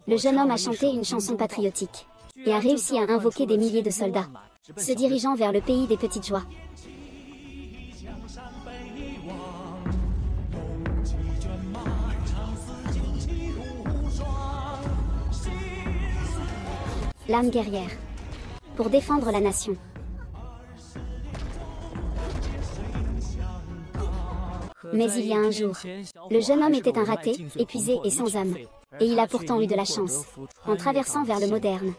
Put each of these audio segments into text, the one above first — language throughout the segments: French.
Le jeune homme a chanté une chanson patriotique et a réussi à invoquer des milliers de soldats, se dirigeant vers le pays des petites joies. L'âme guerrière. Pour défendre la nation. Mais il y a un jour, le jeune homme était un raté, épuisé et sans âme. Et il a pourtant eu de la chance. En traversant vers le moderne,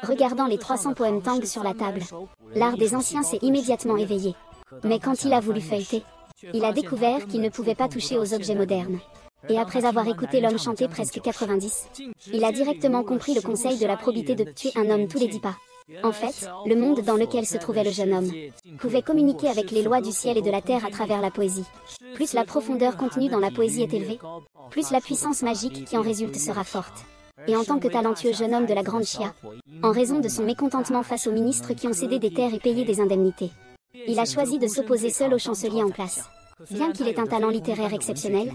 regardant les 300 poèmes Tang sur la table, l'art des anciens s'est immédiatement éveillé. Mais quand il a voulu feuilleter, il a découvert qu'il ne pouvait pas toucher aux objets modernes. Et après avoir écouté l'homme chanter presque 90, il a directement compris le conseil de la probité de tuer un homme tous les 10 pas. En fait, le monde dans lequel se trouvait le jeune homme pouvait communiquer avec les lois du ciel et de la terre à travers la poésie. Plus la profondeur contenue dans la poésie est élevée, plus la puissance magique qui en résulte sera forte. Et en tant que talentueux jeune homme de la Grande Chia, en raison de son mécontentement face aux ministres qui ont cédé des terres et payé des indemnités, il a choisi de s'opposer seul au chancelier en place. Bien qu'il ait un talent littéraire exceptionnel,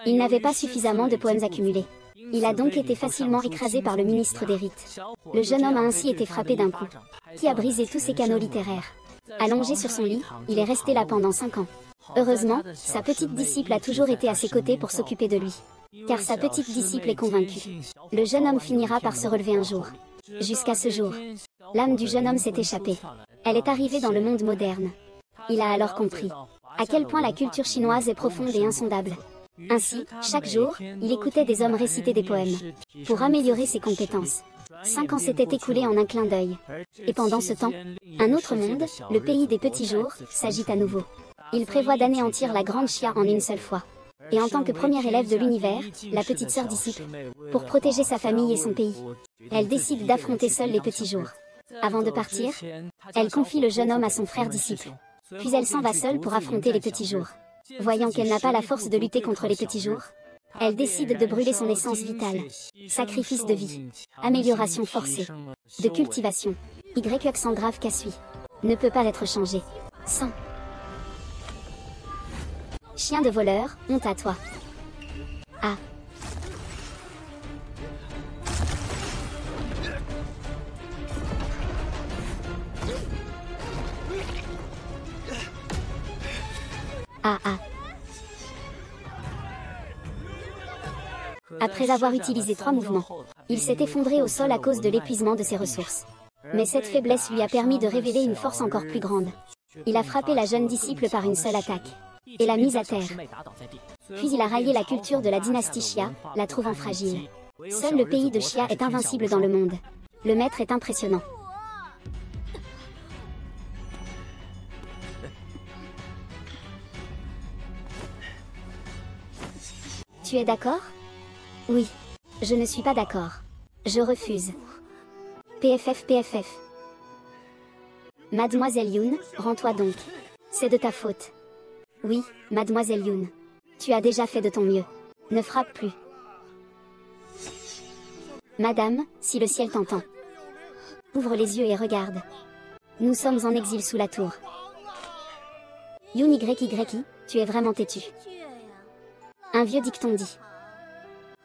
il n'avait pas suffisamment de poèmes accumulés. Il a donc été facilement écrasé par le ministre des Rites. Le jeune homme a ainsi été frappé d'un coup, qui a brisé tous ses canaux littéraires. Allongé sur son lit, il est resté là pendant 5 ans. Heureusement, sa petite disciple a toujours été à ses côtés pour s'occuper de lui. Car sa petite disciple est convaincue. Le jeune homme finira par se relever un jour. Jusqu'à ce jour, l'âme du jeune homme s'est échappée. Elle est arrivée dans le monde moderne. Il a alors compris à quel point la culture chinoise est profonde et insondable. Ainsi, chaque jour, il écoutait des hommes réciter des poèmes pour améliorer ses compétences. 5 ans s'étaient écoulés en un clin d'œil. Et pendant ce temps, un autre monde, le pays des petits jours, s'agite à nouveau. Il prévoit d'anéantir la Grande Chia en une seule fois. Et en tant que première élève de l'univers, la petite sœur disciple, pour protéger sa famille et son pays, elle décide d'affronter seule les petits jours. Avant de partir, elle confie le jeune homme à son frère disciple. Puis elle s'en va seule pour affronter les petits jours. Voyant qu'elle n'a pas la force de lutter contre les petits jours, elle décide de brûler son essence vitale. Sacrifice de vie, amélioration forcée, de cultivation. YX grave Cassui ne peut pas être changé. 100. Chien de voleur, honte à toi. Ah. Ah ah. Après avoir utilisé 3 mouvements, il s'est effondré au sol à cause de l'épuisement de ses ressources. Mais cette faiblesse lui a permis de révéler une force encore plus grande. Il a frappé la jeune disciple par une seule attaque, et l'a mise à terre. Puis il a raillé la culture de la dynastie Xia, la trouvant fragile. Seul le pays de Xia est invincible dans le monde. Le maître est impressionnant. Tu es d'accord? Oui. Je ne suis pas d'accord. Je refuse. PFF. Mademoiselle Yoon, rends-toi donc. C'est de ta faute. Oui, Mademoiselle Yoon. Tu as déjà fait de ton mieux. Ne frappe plus. Madame, si le ciel t'entend. Ouvre les yeux et regarde. Nous sommes en exil sous la tour. Yoon YYI, tu es vraiment têtu. Un vieux dicton dit.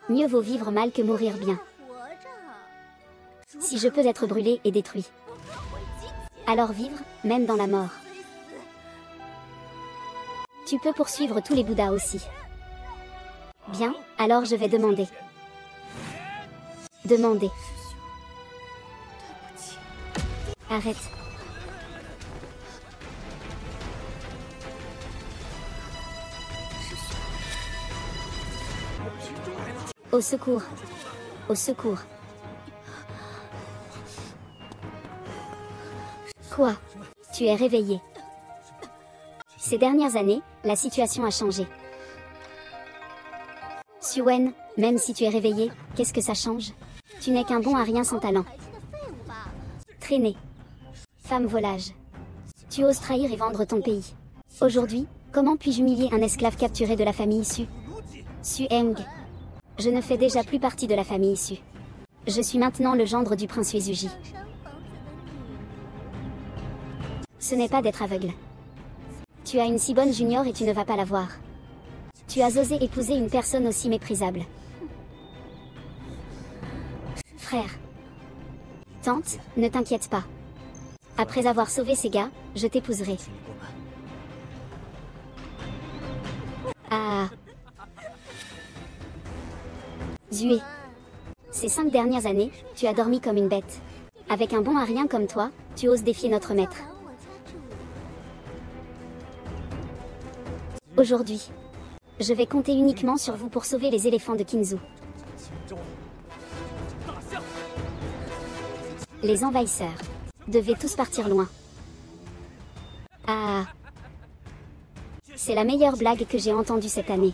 Mieux vaut vivre mal que mourir bien. Si je peux être brûlé et détruit, alors vivre, même dans la mort. Tu peux poursuivre tous les Bouddhas aussi. Bien, alors je vais demander. Demander. Arrête. Au secours. Au secours. Quoi? Tu es réveillé. Ces dernières années, la situation a changé. Suen, même si tu es réveillé, qu'est-ce que ça change? Tu n'es qu'un bon à rien sans talent. Traîné. Femme volage. Tu oses trahir et vendre ton pays. Aujourd'hui, comment puis-je humilier un esclave capturé de la famille Su? Sueng. Je ne fais déjà plus partie de la famille Su. Je suis maintenant le gendre du prince Uesugi. Ce n'est pas d'être aveugle. Tu as une si bonne junior et tu ne vas pas la voir. Tu as osé épouser une personne aussi méprisable. Frère. Tante, ne t'inquiète pas. Après avoir sauvé ces gars, je t'épouserai. Ah. Zué. Ces 5 dernières années, tu as dormi comme une bête. Avec un bon à rien comme toi, tu oses défier notre maître. Aujourd'hui, je vais compter uniquement sur vous pour sauver les éléphants de Kinzu. Les envahisseurs devaient tous partir loin. Ah. C'est la meilleure blague que j'ai entendue cette année.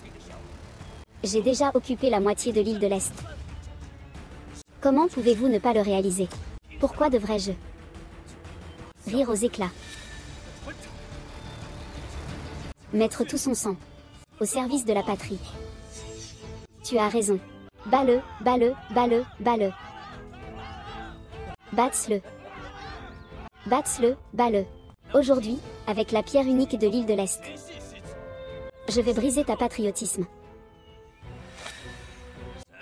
J'ai déjà occupé la moitié de l'île de l'Est. Comment pouvez-vous ne pas le réaliser? Pourquoi devrais-je rire aux éclats? Mettre tout son sang au service de la patrie. Tu as raison. Bats-le, bats-le, bats-le, bats-le. Bats-le. Bats-le, bats-le. Aujourd'hui, avec la pierre unique de l'île de l'Est. Je vais briser ta patriotisme.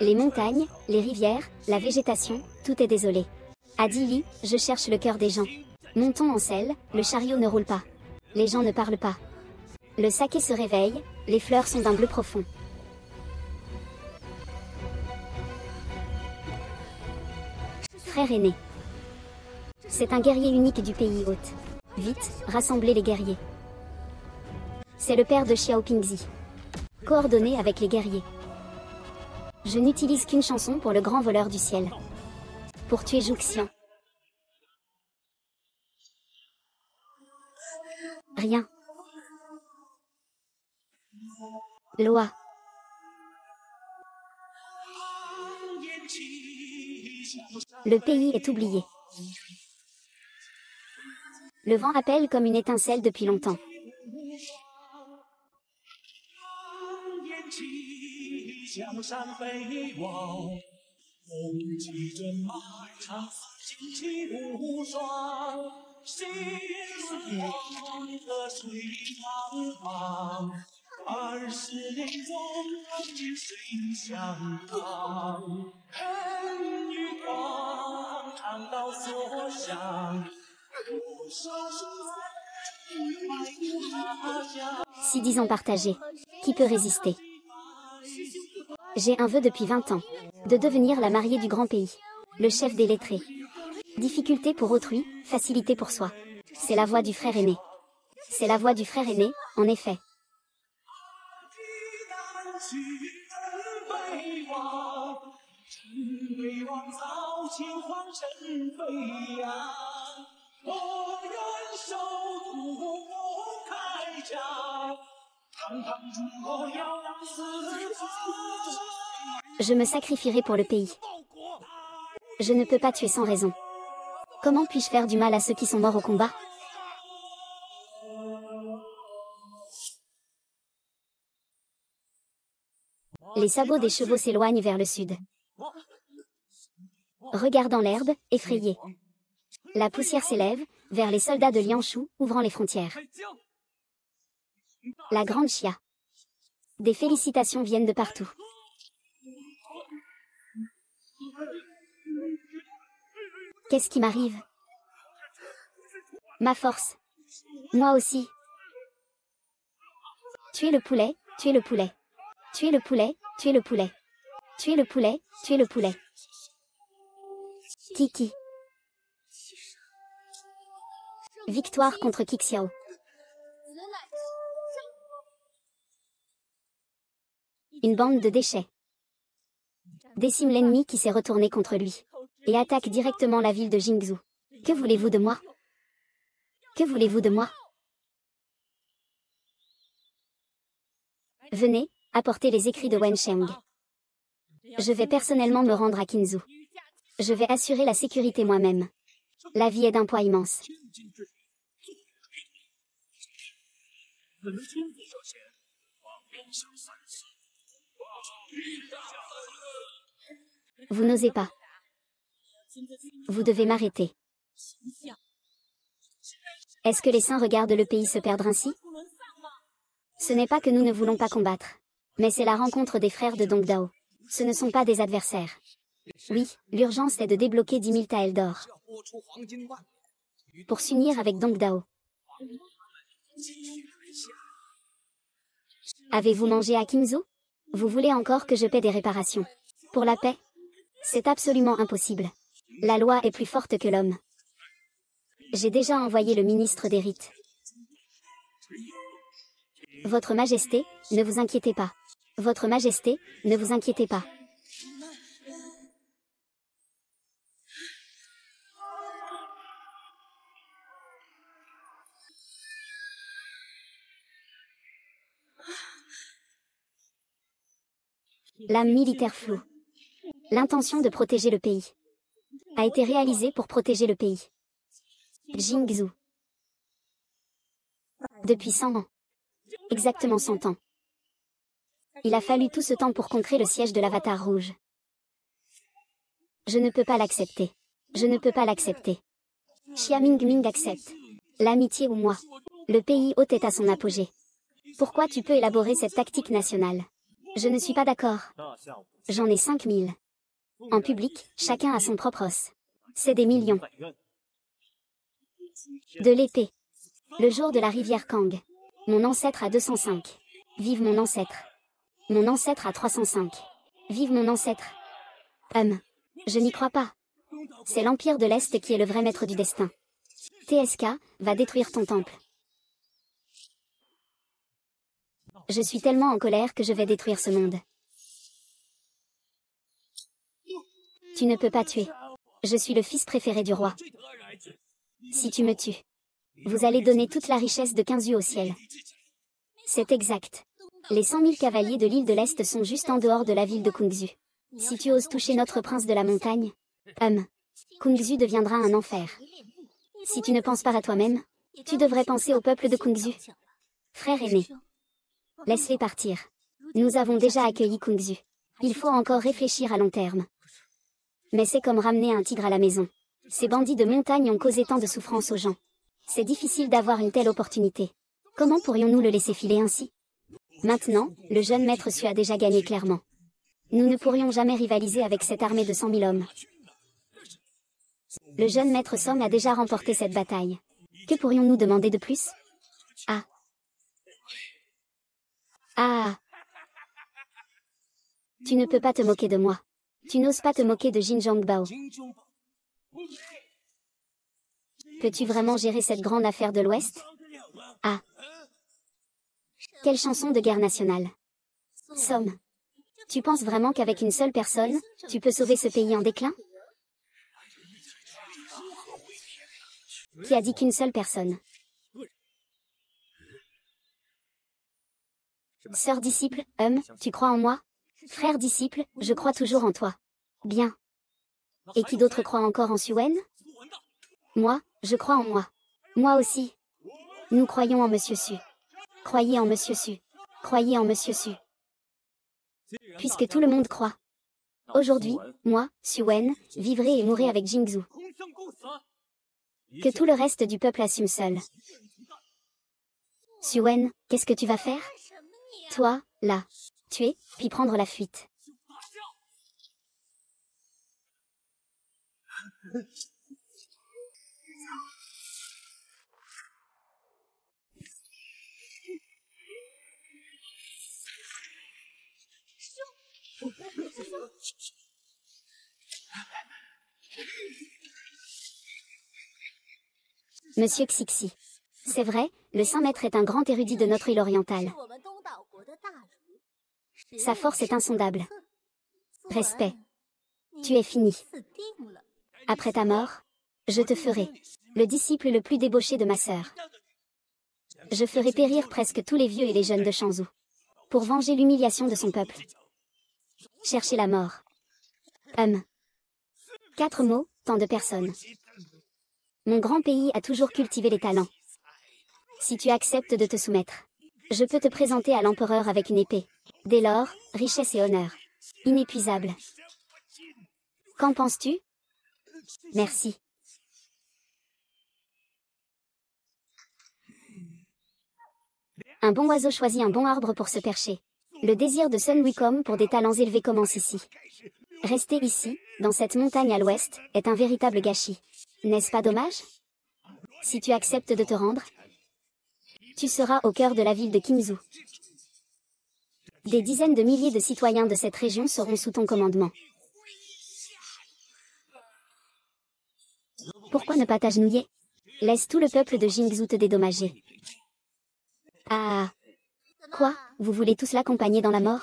Les montagnes, les rivières, la végétation, tout est désolé. À Dili, je cherche le cœur des gens. Montons en selle, le chariot ne roule pas. Les gens ne parlent pas. Le saké se réveille, les fleurs sont d'un bleu profond. Frère aîné. C'est un guerrier unique du pays hôte. Vite, rassemblez les guerriers. C'est le père de Xiao Pingzi. Coordonné avec les guerriers. Je n'utilise qu'une chanson pour le grand voleur du ciel. Pour tuer Jouxian. Rien. Loi. Le pays est oublié. Le vent appelle comme une étincelle depuis longtemps. Si 10 ans partagés, qui peut résister? J'ai un vœu depuis 20 ans. De devenir la mariée du grand pays. Le chef des lettrés. Difficulté pour autrui, facilité pour soi. C'est la voix du frère aîné. C'est la voix du frère aîné, en effet. Je me sacrifierai pour le pays. Je ne peux pas tuer sans raison. Comment puis-je faire du mal à ceux qui sont morts au combat? Les sabots des chevaux s'éloignent vers le sud. Regardant l'herbe, effrayé. La poussière s'élève, vers les soldats de Lianshu, ouvrant les frontières. La grande Chia. Des félicitations viennent de partout. Qu'est-ce qui m'arrive? Ma force. Moi aussi. Tuez le poulet, tuez le poulet. Tuez le poulet, tuez le poulet. Tuez le poulet, tuez le poulet. Kiki. Victoire contre Kixiao. Une bande de déchets décime l'ennemi qui s'est retourné contre lui et attaque directement la ville de Jingzhou. Que voulez-vous de moi? Que voulez-vous de moi? Venez, apportez les écrits de Wensheng. Je vais personnellement me rendre à Kinzu. Je vais assurer la sécurité moi-même. La vie est d'un poids immense. Vous n'osez pas. Vous devez m'arrêter. Est-ce que les saints regardent le pays se perdre ainsi? Ce n'est pas que nous ne voulons pas combattre. Mais c'est la rencontre des frères de Dongdao. Ce ne sont pas des adversaires. Oui, l'urgence est de débloquer 10 000 taels d'or. Pour s'unir avec Dong Dao. Avez-vous mangé à Qingzhou? Vous voulez encore que je paie des réparations? Pour la paix? C'est absolument impossible. La loi est plus forte que l'homme. J'ai déjà envoyé le ministre des rites. Votre Majesté, ne vous inquiétez pas. Votre Majesté, ne vous inquiétez pas. L'âme militaire floue. L'intention de protéger le pays a été réalisée pour protéger le pays. Jingzhou. Depuis 100 ans. Exactement 100 ans. Il a fallu tout ce temps pour concrétiser le siège de l'Avatar rouge. Je ne peux pas l'accepter. Je ne peux pas l'accepter. Xia Mingming accepte. L'amitié ou moi. Le pays hôte est à son apogée. Pourquoi tu peux élaborer cette tactique nationale? Je ne suis pas d'accord. J'en ai 5000. En public, chacun a son propre os. C'est des millions. De l'épée. Le jour de la rivière Kang. Mon ancêtre a 205. Vive mon ancêtre. Mon ancêtre a 305. Vive mon ancêtre. Je n'y crois pas. C'est l'Empire de l'Est qui est le vrai maître du destin. TSK va détruire ton temple. Je suis tellement en colère que je vais détruire ce monde. Tu ne peux pas tuer. Je suis le fils préféré du roi. Si tu me tues, vous allez donner toute la richesse de Qingzhou au ciel. C'est exact. Les 100 000 cavaliers de l'île de l'Est sont juste en dehors de la ville de Qingzhou. Si tu oses toucher notre prince de la montagne, Qingzhou deviendra un enfer. Si tu ne penses pas à toi-même, tu devrais penser au peuple de Qingzhou. Frère aîné, laisse-les partir. Nous avons déjà accueilli Qingzhou. Il faut encore réfléchir à long terme. Mais c'est comme ramener un tigre à la maison. Ces bandits de montagne ont causé tant de souffrance aux gens. C'est difficile d'avoir une telle opportunité. Comment pourrions-nous le laisser filer ainsi? Maintenant, le jeune maître Su a déjà gagné clairement. Nous ne pourrions jamais rivaliser avec cette armée de 100 000 hommes. Le jeune maître Song a déjà remporté cette bataille. Que pourrions-nous demander de plus? Tu ne peux pas te moquer de moi. Tu n'oses pas te moquer de Jin Zhongbao. Peux-tu vraiment gérer cette grande affaire de l'Ouest? Quelle chanson de guerre nationale. Somme. Tu penses vraiment qu'avec une seule personne, tu peux sauver ce pays en déclin? Qui a dit qu'une seule personne? Sœur disciple, tu crois en moi? Frère disciple, je crois toujours en toi. Bien. Et qui d'autre croit encore en Suen? Moi, je crois en moi. Moi aussi. Nous croyons en Monsieur Su. Croyez en Monsieur Su. Croyez en Monsieur Su. Puisque tout le monde croit. Aujourd'hui, moi, Suen, vivrai et mourrai avec Jingzhou. Que tout le reste du peuple assume seul. Suen, qu'est-ce que tu vas faire? Toi, là. Tuer, puis prendre la fuite. Monsieur Xixi. C'est vrai, le Saint Maître est un grand érudit de notre île orientale. Sa force est insondable. Respect. Tu es fini. Après ta mort, je te ferai le disciple le plus débauché de ma sœur. Je ferai périr presque tous les vieux et les jeunes de Shanzhou. Pour venger l'humiliation de son peuple. Chercher la mort. 4 mots, tant de personnes. Mon grand pays a toujours cultivé les talents. Si tu acceptes de te soumettre, je peux te présenter à l'empereur avec une épée. Dès lors, richesse et honneur. Inépuisable. Qu'en penses-tu? Merci. Un bon oiseau choisit un bon arbre pour se percher. Le désir de Sun Wukong pour des talents élevés commence ici. Rester ici, dans cette montagne à l'ouest, est un véritable gâchis. N'est-ce pas dommage? Si tu acceptes de te rendre, tu seras au cœur de la ville de Qingzhou. Des dizaines de milliers de citoyens de cette région seront sous ton commandement. Pourquoi ne pas t'agenouiller? Laisse tout le peuple de Jingzhou te dédommager. Ah! Quoi? Vous voulez tous l'accompagner dans la mort?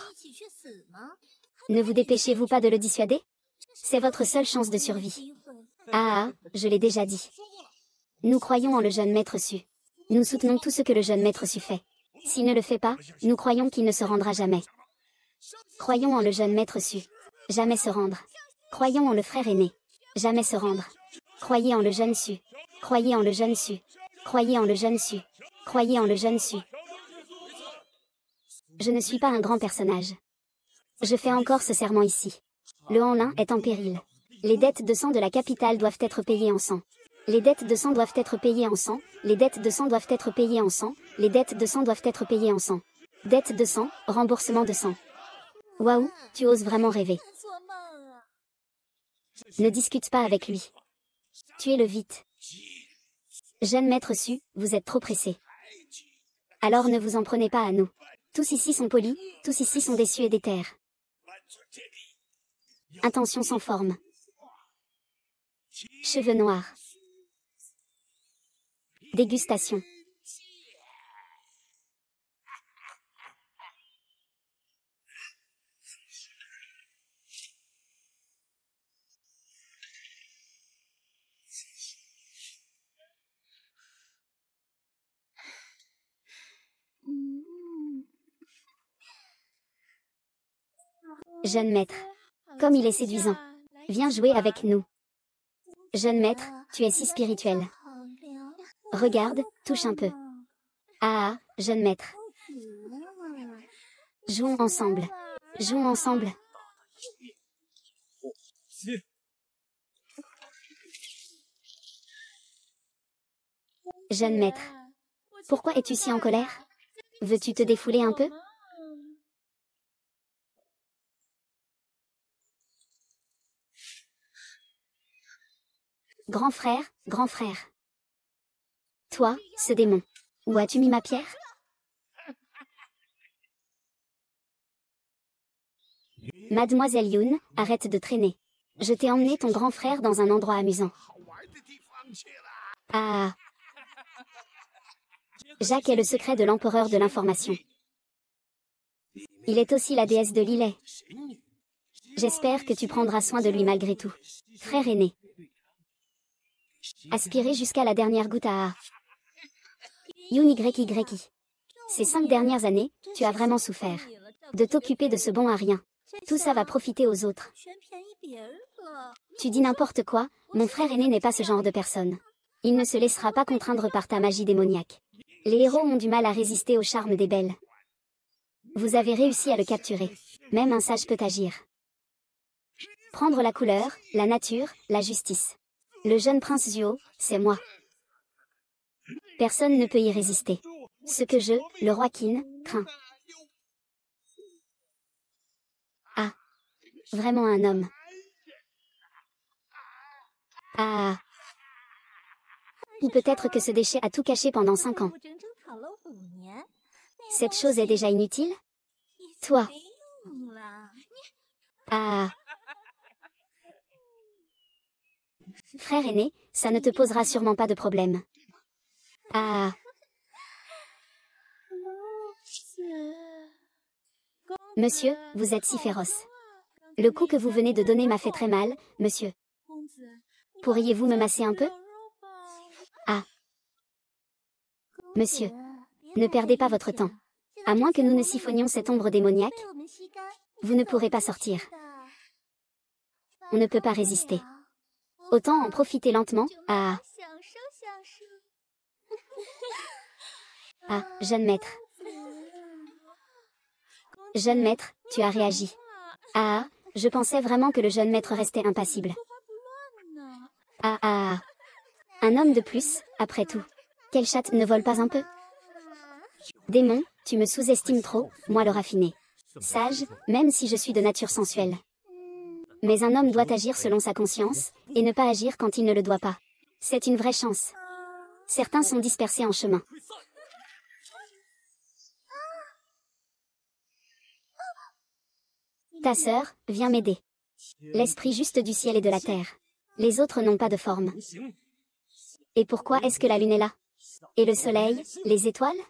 Ne vous dépêchez-vous pas de le dissuader? C'est votre seule chance de survie. Ah, je l'ai déjà dit. Nous croyons en le jeune maître Su. Nous soutenons tout ce que le jeune maître Su fait. S'il ne le fait pas, nous croyons qu'il ne se rendra jamais. Croyons en le jeune maître Su. Jamais se rendre. Croyons en le frère aîné. Jamais se rendre. Croyez en le jeune Su. Croyez en le jeune Su. Croyez en le jeune Su. Croyez en le jeune Su. Je ne suis pas un grand personnage. Je fais encore ce serment ici. Le Hanlin est en péril. Les dettes de sang de la capitale doivent être payées en sang. Les dettes de sang doivent être payées en sang. Les dettes de sang doivent être payées en sang. Les dettes de sang doivent être payées en sang. Dettes de sang, remboursement de sang. Waouh, tu oses vraiment rêver. Ne discute pas avec lui. Tuez-le vite. Jeune maître Su, vous êtes trop pressé. Alors ne vous en prenez pas à nous. Tous ici sont polis, tous ici sont déçus et déter. Intention sans forme. Cheveux noirs. Dégustation. Jeune maître. Comme il est séduisant. Viens jouer avec nous. Jeune maître, tu es si spirituel. Regarde, touche un peu. Ah, jeune maître. Jouons ensemble. Jouons ensemble. Jeune maître. Pourquoi es-tu si en colère? Veux-tu te défouler un peu? Grand frère, grand frère. Toi, ce démon. Où as-tu mis ma pierre? Mademoiselle Yoon, arrête de traîner. Je t'ai emmené ton grand frère dans un endroit amusant. Ah. Jacques est le secret de l'empereur de l'information. Il est aussi la déesse de l'îlet. J'espère que tu prendras soin de lui malgré tout. Frère aîné. Aspirez jusqu'à la dernière goutte à Yoon YY. Ces 5 dernières années, tu as vraiment souffert. De t'occuper de ce bon à rien. Tout ça va profiter aux autres. Tu dis n'importe quoi, mon frère aîné n'est pas ce genre de personne. Il ne se laissera pas contraindre par ta magie démoniaque. Les héros ont du mal à résister au charme des belles. Vous avez réussi à le capturer. Même un sage peut agir. Prendre la couleur, la nature, la justice. Le jeune prince Zuo, c'est moi. Personne ne peut y résister. Ce que je, le roi Qin, crains. Ah. Vraiment un homme. Ah. Ou peut-être que ce déchet a tout caché pendant 5 ans. Cette chose est déjà inutile? Toi. Ah. Frère aîné, ça ne te posera sûrement pas de problème. Ah. Monsieur, vous êtes si féroce. Le coup que vous venez de donner m'a fait très mal, monsieur. Pourriez-vous me masser un peu? Ah. Monsieur. Ne perdez pas votre temps. À moins que nous ne siphonnions cette ombre démoniaque, vous ne pourrez pas sortir. On ne peut pas résister. Autant en profiter lentement. Ah. Ah, jeune maître. Jeune maître, tu as réagi. Ah, je pensais vraiment que le jeune maître restait impassible. Ah ah. Un homme de plus, après tout. Quelle chatte ne vole pas un peu? Démon, tu me sous-estimes trop, moi le raffiné. Sage, même si je suis de nature sensuelle. Mais un homme doit agir selon sa conscience, et ne pas agir quand il ne le doit pas. C'est une vraie chance. Certains sont dispersés en chemin. Ta sœur, viens m'aider. L'esprit juste du ciel et de la terre. Les autres n'ont pas de forme. Et pourquoi est-ce que la lune est là? Et le soleil, les étoiles?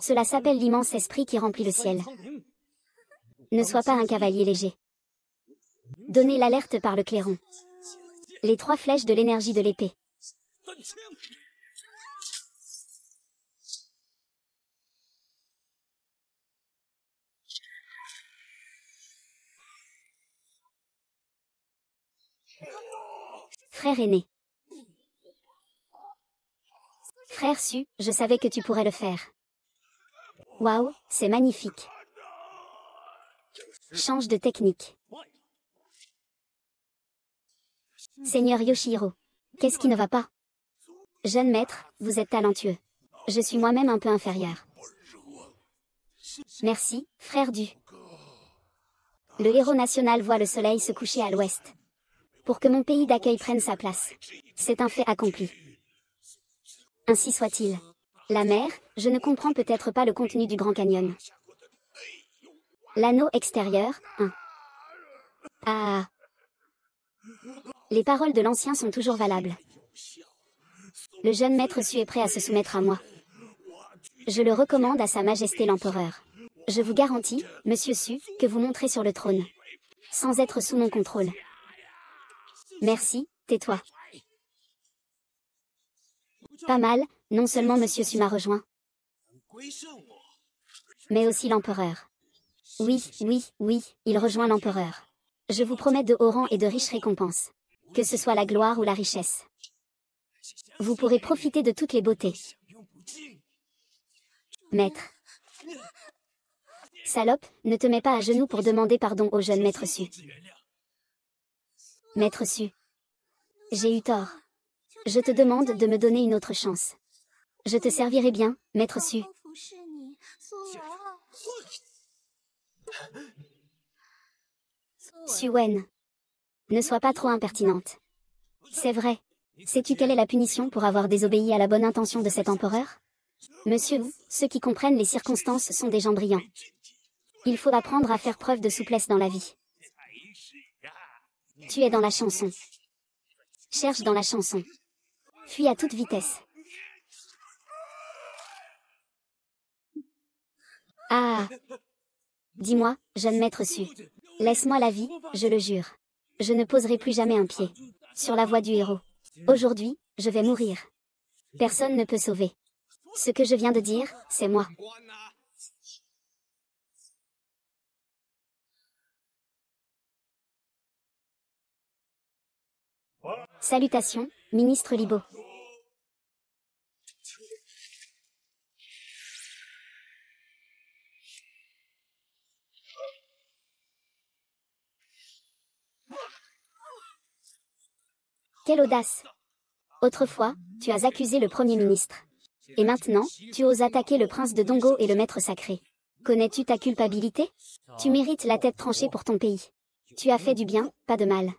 Cela s'appelle l'immense esprit qui remplit le ciel. Ne sois pas un cavalier léger. Donnez l'alerte par le clairon. Les 3 flèches de l'énergie de l'épée. Frère aîné. Frère Su, je savais que tu pourrais le faire. Waouh, c'est magnifique. Change de technique. Seigneur Yoshihiro, qu'est-ce qui ne va pas? Jeune maître, vous êtes talentueux. Je suis moi-même un peu inférieur. Merci, frère Du. Le héros national voit le soleil se coucher à l'ouest. Pour que mon pays d'accueil prenne sa place. C'est un fait accompli. Ainsi soit-il. La mer, je ne comprends peut-être pas le contenu du Grand Canyon. L'anneau extérieur, 1. Ah. Les paroles de l'ancien sont toujours valables. Le jeune maître Su est prêt à se soumettre à moi. Je le recommande à Sa Majesté l'Empereur. Je vous garantis, Monsieur Su, que vous monterez sur le trône. Sans être sous mon contrôle. Merci, tais-toi. Pas mal, non seulement Monsieur Su m'a rejoint, mais aussi l'Empereur. Oui, oui, oui, il rejoint l'Empereur. Je vous promets de hauts rangs et de riches récompenses. Que ce soit la gloire ou la richesse. Vous pourrez profiter de toutes les beautés. Maître. Salope, ne te mets pas à genoux pour demander pardon au jeune maître Su. Maître Su. J'ai eu tort. Je te demande de me donner une autre chance. Je te servirai bien, maître Su. Suen. Ne sois pas trop impertinente. C'est vrai. Sais-tu quelle est la punition pour avoir désobéi à la bonne intention de cet empereur? Monsieur, ceux qui comprennent les circonstances sont des gens brillants. Il faut apprendre à faire preuve de souplesse dans la vie. Tu es dans la chanson. Cherche dans la chanson. Fuis à toute vitesse. Ah. Dis-moi, jeune maître Su. Laisse-moi la vie, je le jure. Je ne poserai plus jamais un pied sur la voie du héros. Aujourd'hui, je vais mourir. Personne ne peut sauver. Ce que je viens de dire, c'est moi. Salutations, ministre Libo. Quelle audace! Autrefois, tu as accusé le Premier ministre. Et maintenant, tu oses attaquer le prince de Dongo et le maître sacré. Connais-tu ta culpabilité? Tu mérites la tête tranchée pour ton pays. Tu as fait du bien, pas de mal.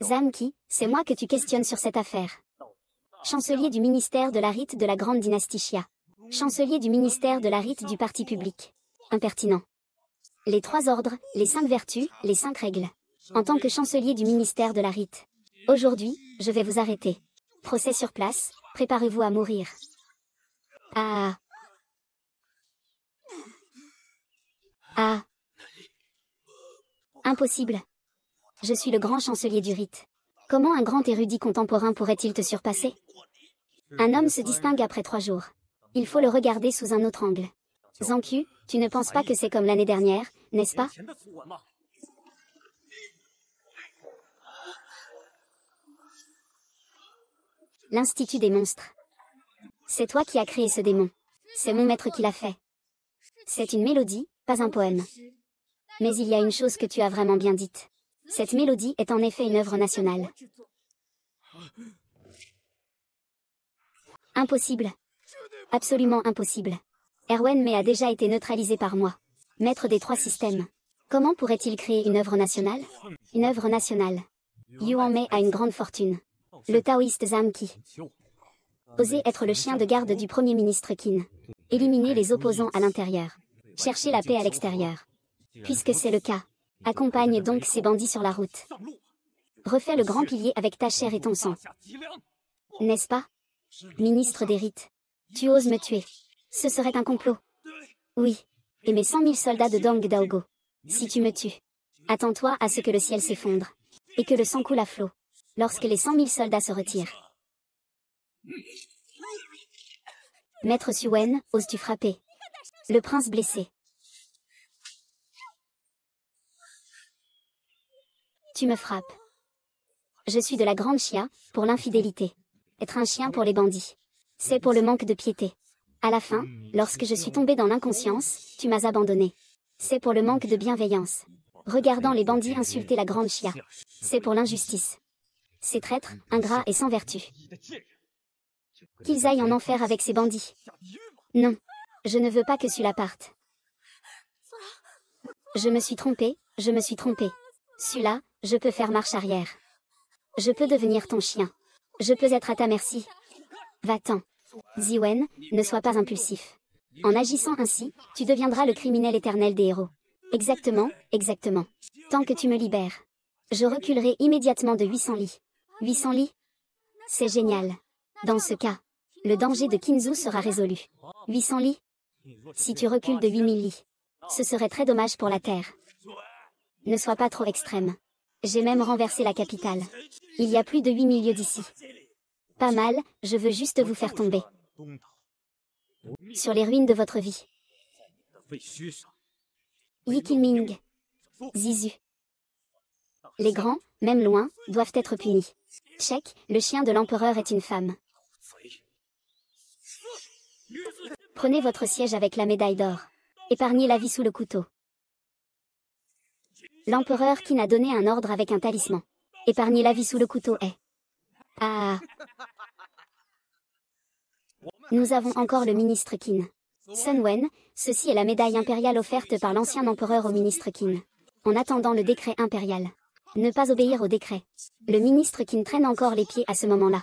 Zamki, c'est moi que tu questionnes sur cette affaire. Chancelier du ministère de la rite de la grande dynastie Xia. Chancelier du ministère de la rite du parti public. Impertinent. Les 3 ordres, les 5 vertus, les 5 règles. En tant que chancelier du ministère de la rite. Aujourd'hui, je vais vous arrêter. Procès sur place, préparez-vous à mourir. Ah. Ah. Impossible. Je suis le grand chancelier du rite. Comment un grand érudit contemporain pourrait-il te surpasser? Un homme se distingue après 3 jours. Il faut le regarder sous un autre angle. Zanku, tu ne penses pas que c'est comme l'année dernière, n'est-ce pas? L'Institut des monstres. C'est toi qui as créé ce démon. C'est mon maître qui l'a fait. C'est une mélodie, pas un poème. Mais il y a une chose que tu as vraiment bien dite. Cette mélodie est en effet une œuvre nationale. Impossible. Absolument impossible. Erwen Mei a déjà été neutralisé par moi. Maître des 3 systèmes. Comment pourrait-il créer une œuvre nationale? Une œuvre nationale. Yuan Mei a une grande fortune. Le taoïste Zhang Qi. Oser être le chien de garde du Premier ministre Qin. Éliminer les opposants à l'intérieur. Chercher la paix à l'extérieur. Puisque c'est le cas, accompagne donc ces bandits sur la route. Refais le grand pilier avec ta chair et ton sang. N'est-ce pas? Ministre des rites. Tu oses me tuer. Ce serait un complot. Oui. Et mes 100 000 soldats de Dong Daogo. Si tu me tues, attends-toi à ce que le ciel s'effondre. Et que le sang coule à flot. Lorsque les 100 000 soldats se retirent. Maître Suen, oses-tu frapper? Le prince blessé. Tu me frappes. Je suis de la grande chia, pour l'infidélité. Être un chien pour les bandits. C'est pour le manque de piété. À la fin, lorsque je suis tombé dans l'inconscience, tu m'as abandonné. C'est pour le manque de bienveillance. Regardant les bandits insulter la grande chia. C'est pour l'injustice. Ces traîtres, ingrats et sans vertu. Qu'ils aillent en enfer avec ces bandits. Non. Je ne veux pas que Sula parte. Je me suis trompé, je me suis trompé. Sula, je peux faire marche arrière. Je peux devenir ton chien. Je peux être à ta merci. Va-t'en. Ziwen, ne sois pas impulsif. En agissant ainsi, tu deviendras le criminel éternel des héros. Exactement, exactement. Tant que tu me libères. Je reculerai immédiatement de 800 lits. 800 lits? C'est génial. Dans ce cas, le danger de Kinzu sera résolu. 800 lits? Si tu recules de 8000 lits. Ce serait très dommage pour la Terre. Ne sois pas trop extrême. J'ai même renversé la capitale. Il y a plus de 8000 lieues d'ici. Pas mal, je veux juste vous faire tomber. Sur les ruines de votre vie. Yi Qingming. Zizu. Les grands, même loin, doivent être punis. Check, le chien de l'empereur est une femme. Prenez votre siège avec la médaille d'or. Épargnez la vie sous le couteau. L'empereur Qin a donné un ordre avec un talisman. Épargnez la vie sous le couteau est. Ah. Nous avons encore le ministre Qin. Sun Wen, ceci est la médaille impériale offerte par l'ancien empereur au ministre Qin. En attendant le décret impérial. Ne pas obéir au décret. Le ministre Qin traîne encore les pieds à ce moment-là.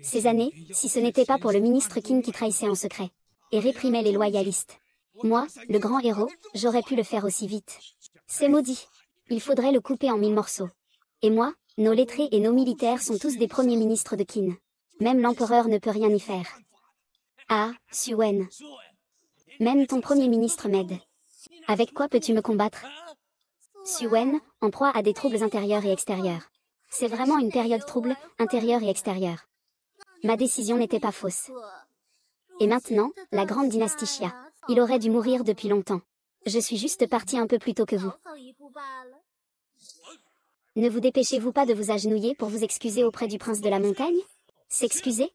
Ces années, si ce n'était pas pour le ministre Qin qui trahissait en secret. Et réprimait les loyalistes. Moi, le grand héros, j'aurais pu le faire aussi vite. C'est maudit. Il faudrait le couper en 1000 morceaux. Et moi, nos lettrés et nos militaires sont tous des premiers ministres de Qin. Même l'empereur ne peut rien y faire. Ah, Suen. Même ton premier ministre m'aide. Avec quoi peux-tu me combattre? Suen, en proie à des troubles intérieurs et extérieurs. C'est vraiment une période trouble, intérieure et extérieure. Ma décision n'était pas fausse. Et maintenant, la grande dynastie Xia. Il aurait dû mourir depuis longtemps. Je suis juste parti un peu plus tôt que vous. Ne vous dépêchez-vous pas de vous agenouiller pour vous excuser auprès du prince de la montagne? S'excuser?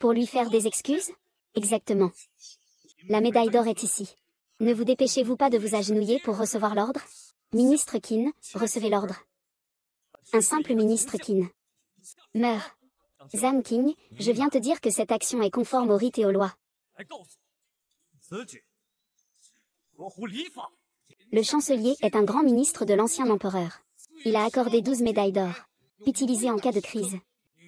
Pour lui faire des excuses? Exactement. La médaille d'or est ici. Ne vous dépêchez-vous pas de vous agenouiller pour recevoir l'ordre? Ministre Qin, recevez l'ordre. Un simple ministre Qin. Meurs. Zhang Qing, je viens te dire que cette action est conforme aux rites et aux lois. Le chancelier est un grand ministre de l'ancien empereur. Il a accordé 12 médailles d'or, utilisées en cas de crise.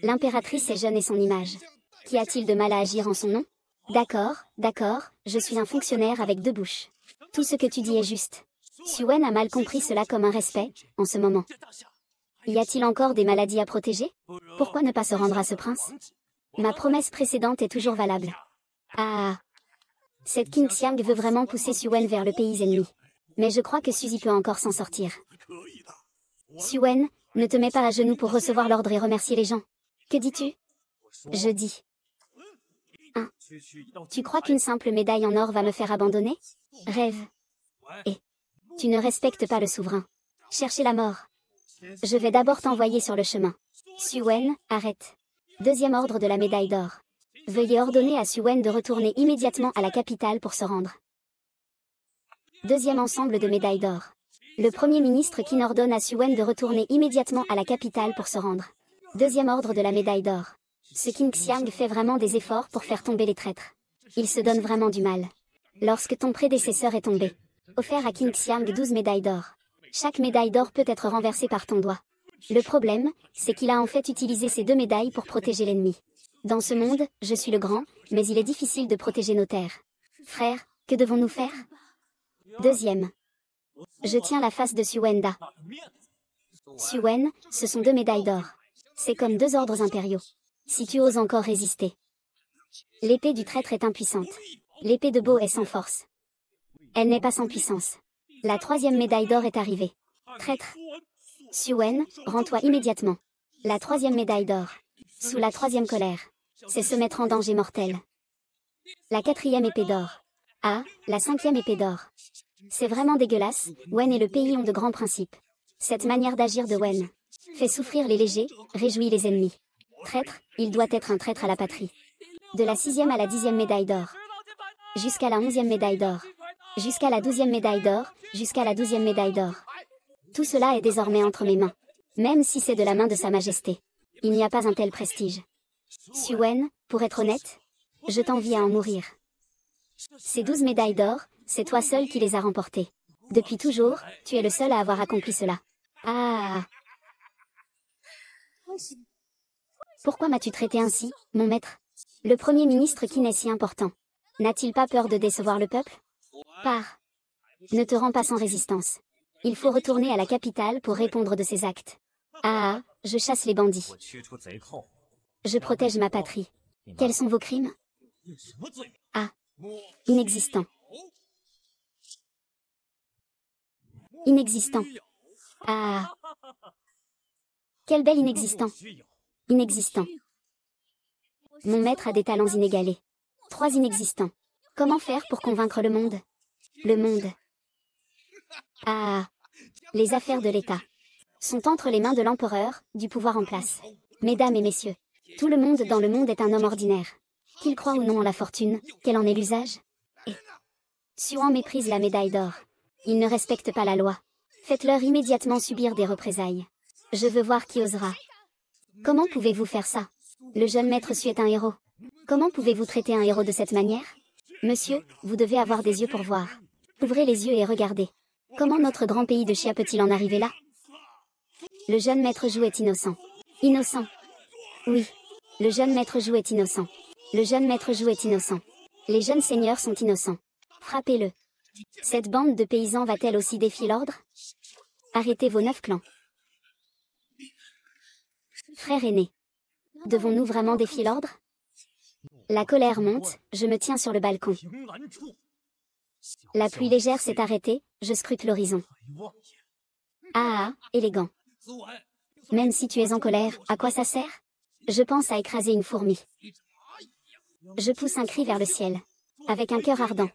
L'impératrice est jeune et son image. Qu'y a-t-il de mal à agir en son nom? D'accord, d'accord, je suis un fonctionnaire avec 2 bouches. Tout ce que tu dis est juste. Suen a mal compris cela comme un respect, en ce moment. Y a-t-il encore des maladies à protéger? Pourquoi ne pas se rendre à ce prince? Ma promesse précédente est toujours valable. Ah. Cette Qin Xiang veut vraiment pousser Suen vers le pays ennemi. Mais je crois que Suzy peut encore s'en sortir. Suen, ne te mets pas à genoux pour recevoir l'ordre et remercier les gens. Que dis-tu? Je dis. Hein? Tu crois qu'une simple médaille en or va me faire abandonner? Rêve. Et tu ne respectes pas le souverain. Cherchez la mort. Je vais d'abord t'envoyer sur le chemin. Suen, arrête. Deuxième ordre de la médaille d'or. Veuillez ordonner à Suen de retourner immédiatement à la capitale pour se rendre. Deuxième ensemble de médailles d'or. Le premier ministre Qin ordonne à Suen de retourner immédiatement à la capitale pour se rendre. Deuxième ordre de la médaille d'or. Ce Qin Xiang fait vraiment des efforts pour faire tomber les traîtres. Il se donne vraiment du mal. Lorsque ton prédécesseur est tombé. Offert à Qin Xiang 12 médailles d'or. Chaque médaille d'or peut être renversée par ton doigt. Le problème, c'est qu'il a en fait utilisé ces 2 médailles pour protéger l'ennemi. Dans ce monde, je suis le grand, mais il est difficile de protéger nos terres. Frère, que devons-nous faire? Deuxième. Je tiens la face de Suwenda. Suwen, ce sont 2 médailles d'or. C'est comme 2 ordres impériaux. Si tu oses encore résister. L'épée du traître est impuissante. L'épée de Bo est sans force. Elle n'est pas sans puissance. La 3e médaille d'or est arrivée. Traître. Suwen, rends-toi immédiatement. La 3e médaille d'or. Sous la 3e colère. C'est se mettre en danger mortel. La 4e épée d'or. Ah, la 5e épée d'or. C'est vraiment dégueulasse, Wen et le pays ont de grands principes. Cette manière d'agir de Wen fait souffrir les légers, réjouit les ennemis. Traître, il doit être un traître à la patrie. De la 6e à la 10e médaille d'or. Jusqu'à la 11e médaille d'or. Jusqu'à la 12e médaille d'or, jusqu'à la 12e médaille d'or. Tout cela est désormais entre mes mains. Même si c'est de la main de Sa Majesté. Il n'y a pas un tel prestige. Suwen, pour être honnête, je t'envie à en mourir. Ces 12 médailles d'or, c'est toi seul qui les as remportées. Depuis toujours, tu es le seul à avoir accompli cela. Ah! Pourquoi m'as-tu traité ainsi, mon maître? Le Premier ministre qui n'est si important. N'a-t-il pas peur de décevoir le peuple? Pars. Ne te rends pas sans résistance. Il faut retourner à la capitale pour répondre de ses actes. Ah, je chasse les bandits. Je protège ma patrie. Quels sont vos crimes? Ah. Inexistant. Inexistant. Ah. Quel bel inexistant. Inexistant. Mon maître a des talents inégalés. 3 inexistants. Comment faire pour convaincre le monde? Le monde. Ah. Les affaires de l'État sont entre les mains de l'empereur, du pouvoir en place. Mesdames et messieurs, tout le monde dans le monde est un homme ordinaire. Qu'il croit ou non en la fortune, quel en est l'usage? Et Suan méprise la médaille d'or. Il ne respecte pas la loi. Faites-leur immédiatement subir des représailles. Je veux voir qui osera. Comment pouvez-vous faire ça? Le jeune maître Su est un héros. Comment pouvez-vous traiter un héros de cette manière? Monsieur, vous devez avoir des yeux pour voir. Ouvrez les yeux et regardez. Comment notre grand pays de Chia peut-il en arriver là? Le jeune maître Jou est innocent. Innocent. Oui. Le jeune maître Jou est innocent. Le jeune maître Jou est innocent. Les jeunes seigneurs sont innocents. Frappez-le. Cette bande de paysans va-t-elle aussi défier l'ordre? Arrêtez vos 9 clans. Frère aîné. Devons-nous vraiment défier l'ordre? La colère monte, je me tiens sur le balcon. La pluie légère s'est arrêtée, je scrute l'horizon. Ah, élégant. Même si tu es en colère, à quoi ça sert? Je pense à écraser une fourmi. Je pousse un cri vers le ciel. Avec un cœur ardent.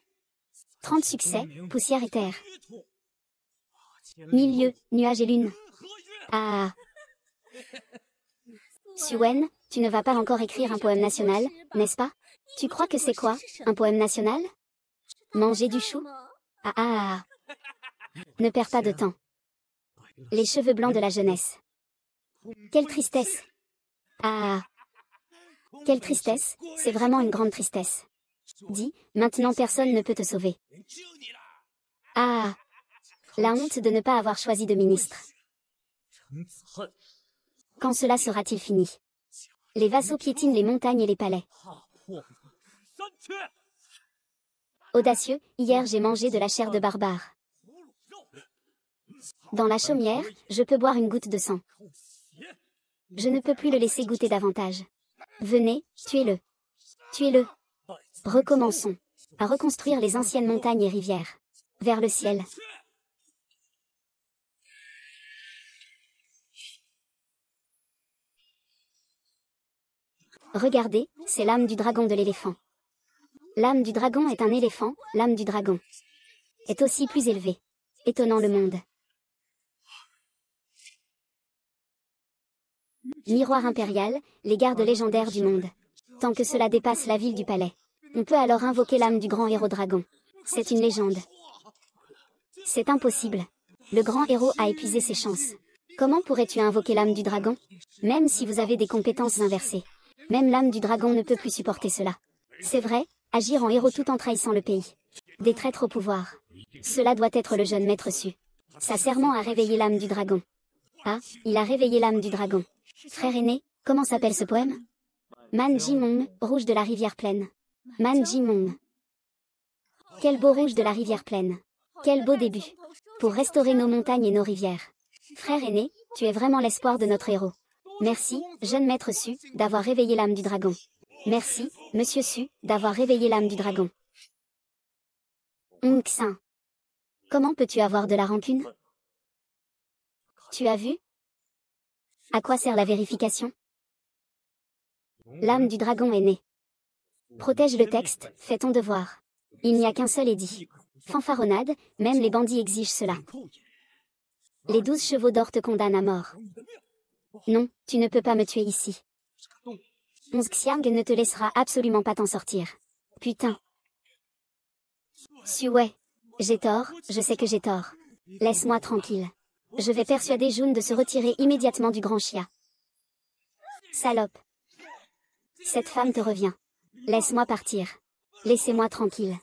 30 succès, poussière et terre. Milieu, nuages et lune. Ah. Suwen, tu ne vas pas encore écrire un poème national, n'est-ce pas? Tu crois que c'est quoi, un poème national? Manger du chou? Ah ah. Ne perds pas de temps. Les cheveux blancs de la jeunesse. Quelle tristesse. Ah. Quelle tristesse, c'est vraiment une grande tristesse. Dis, maintenant personne ne peut te sauver. Ah. La honte de ne pas avoir choisi de ministre. Quand cela sera-t-il fini? Les vassaux piétinent les montagnes et les palais. Audacieux, hier j'ai mangé de la chair de barbare. Dans la chaumière, je peux boire une goutte de sang. Je ne peux plus le laisser goûter davantage. Venez, tuez-le. Tuez-le. Recommençons. À reconstruire les anciennes montagnes et rivières. Vers le ciel. Regardez, c'est l'âme du dragon de l'éléphant. L'âme du dragon est un éléphant, l'âme du dragon est aussi plus élevée. Étonnant le monde. Miroir impérial, les gardes légendaires du monde. Tant que cela dépasse la ville du palais. On peut alors invoquer l'âme du grand héros dragon. C'est une légende. C'est impossible. Le grand héros a épuisé ses chances. Comment pourrais-tu invoquer l'âme du dragon? Même si vous avez des compétences inversées. Même l'âme du dragon ne peut plus supporter cela. C'est vrai, agir en héros tout en trahissant le pays. Des traîtres au pouvoir. Cela doit être le jeune maître Su. Sa serment a réveillé l'âme du dragon. Ah, il a réveillé l'âme du dragon. Frère aîné, comment s'appelle ce poème? Man Jimong, rouge de la rivière pleine. Man Jimong. Quel beau rouge de la rivière pleine. Quel beau début. Pour restaurer nos montagnes et nos rivières. Frère aîné, tu es vraiment l'espoir de notre héros. Merci, jeune maître Su, d'avoir réveillé l'âme du dragon. Merci, monsieur Su, d'avoir réveillé l'âme du dragon. Xin. Comment peux-tu avoir de la rancune? Tu as vu? À quoi sert la vérification? L'âme du dragon est née. Protège le texte, fais ton devoir. Il n'y a qu'un seul édit. Fanfaronnade, même les bandits exigent cela. Les 12 chevaux d'or te condamnent à mort. Non, tu ne peux pas me tuer ici. Xiang ne te laissera absolument pas t'en sortir. Putain. Sue, j'ai tort, je sais que j'ai tort. Laisse-moi tranquille. Je vais persuader Jun de se retirer immédiatement du grand chia. Salope. Cette femme te revient. Laisse-moi partir. Laissez-moi tranquille.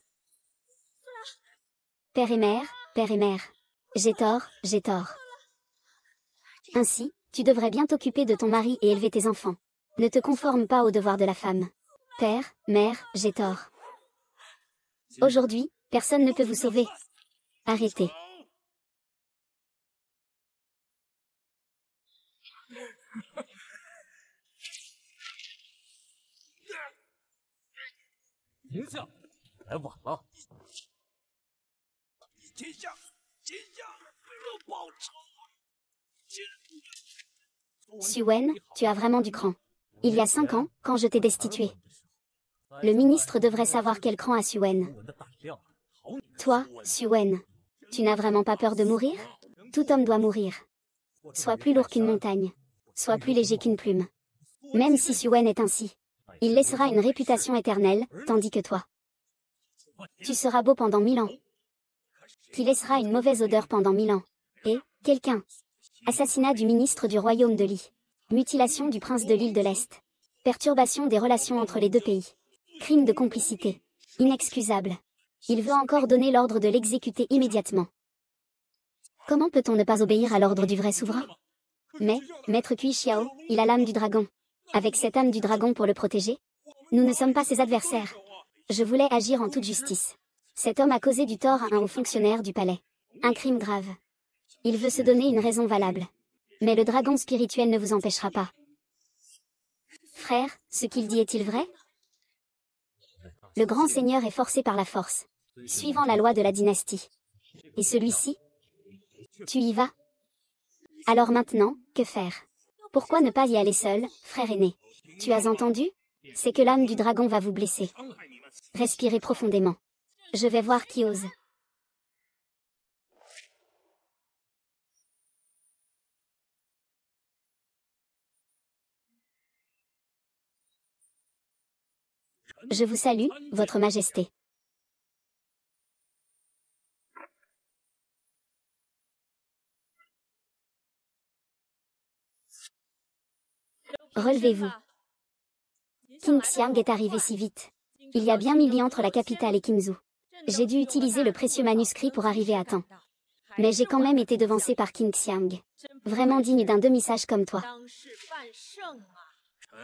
Père et mère, père et mère. J'ai tort, j'ai tort. Ainsi, tu devrais bien t'occuper de ton mari et élever tes enfants. Ne te conforme pas aux devoirs de la femme. Père, mère, j'ai tort. Aujourd'hui, personne ne peut vous sauver. Arrêtez. Suen, tu as vraiment du cran. Il y a 5 ans, quand je t'ai destitué. Le ministre devrait savoir quel cran a Suen. Toi, Suen, tu n'as vraiment pas peur de mourir? Tout homme doit mourir. Sois plus lourd qu'une montagne. Sois plus léger qu'une plume. Même si Suen est ainsi, il laissera une réputation éternelle, tandis que toi, tu seras beau pendant 1000 ans. Qui laissera une mauvaise odeur pendant 1000 ans. Et, quelqu'un. Assassinat du ministre du royaume de Li. Mutilation du prince de l'île de l'Est. Perturbation des relations entre les deux pays. Crime de complicité. Inexcusable. Il veut encore donner l'ordre de l'exécuter immédiatement. Comment peut-on ne pas obéir à l'ordre du vrai souverain? Mais, maître Kui Xiao, il a l'âme du dragon. Avec cette âme du dragon pour le protéger, nous ne sommes pas ses adversaires. Je voulais agir en toute justice. Cet homme a causé du tort à un haut fonctionnaire du palais. Un crime grave. Il veut se donner une raison valable. Mais le dragon spirituel ne vous empêchera pas. Frère, ce qu'il dit est-il vrai? Le grand seigneur est forcé par la force, suivant la loi de la dynastie. Et celui-ci? Tu y vas? Alors maintenant, que faire? Pourquoi ne pas y aller seul, frère aîné? Tu as entendu? C'est que l'âme du dragon va vous blesser. Respirez profondément. Je vais voir qui ose. Je vous salue, votre majesté. Relevez-vous. Qin Xiang est arrivé si vite. Il y a bien 1000 lieues entre la capitale et Qinzhou. J'ai dû utiliser le précieux manuscrit pour arriver à temps. Mais j'ai quand même été devancé par Qin Xiang. Vraiment digne d'un demi-sage comme toi.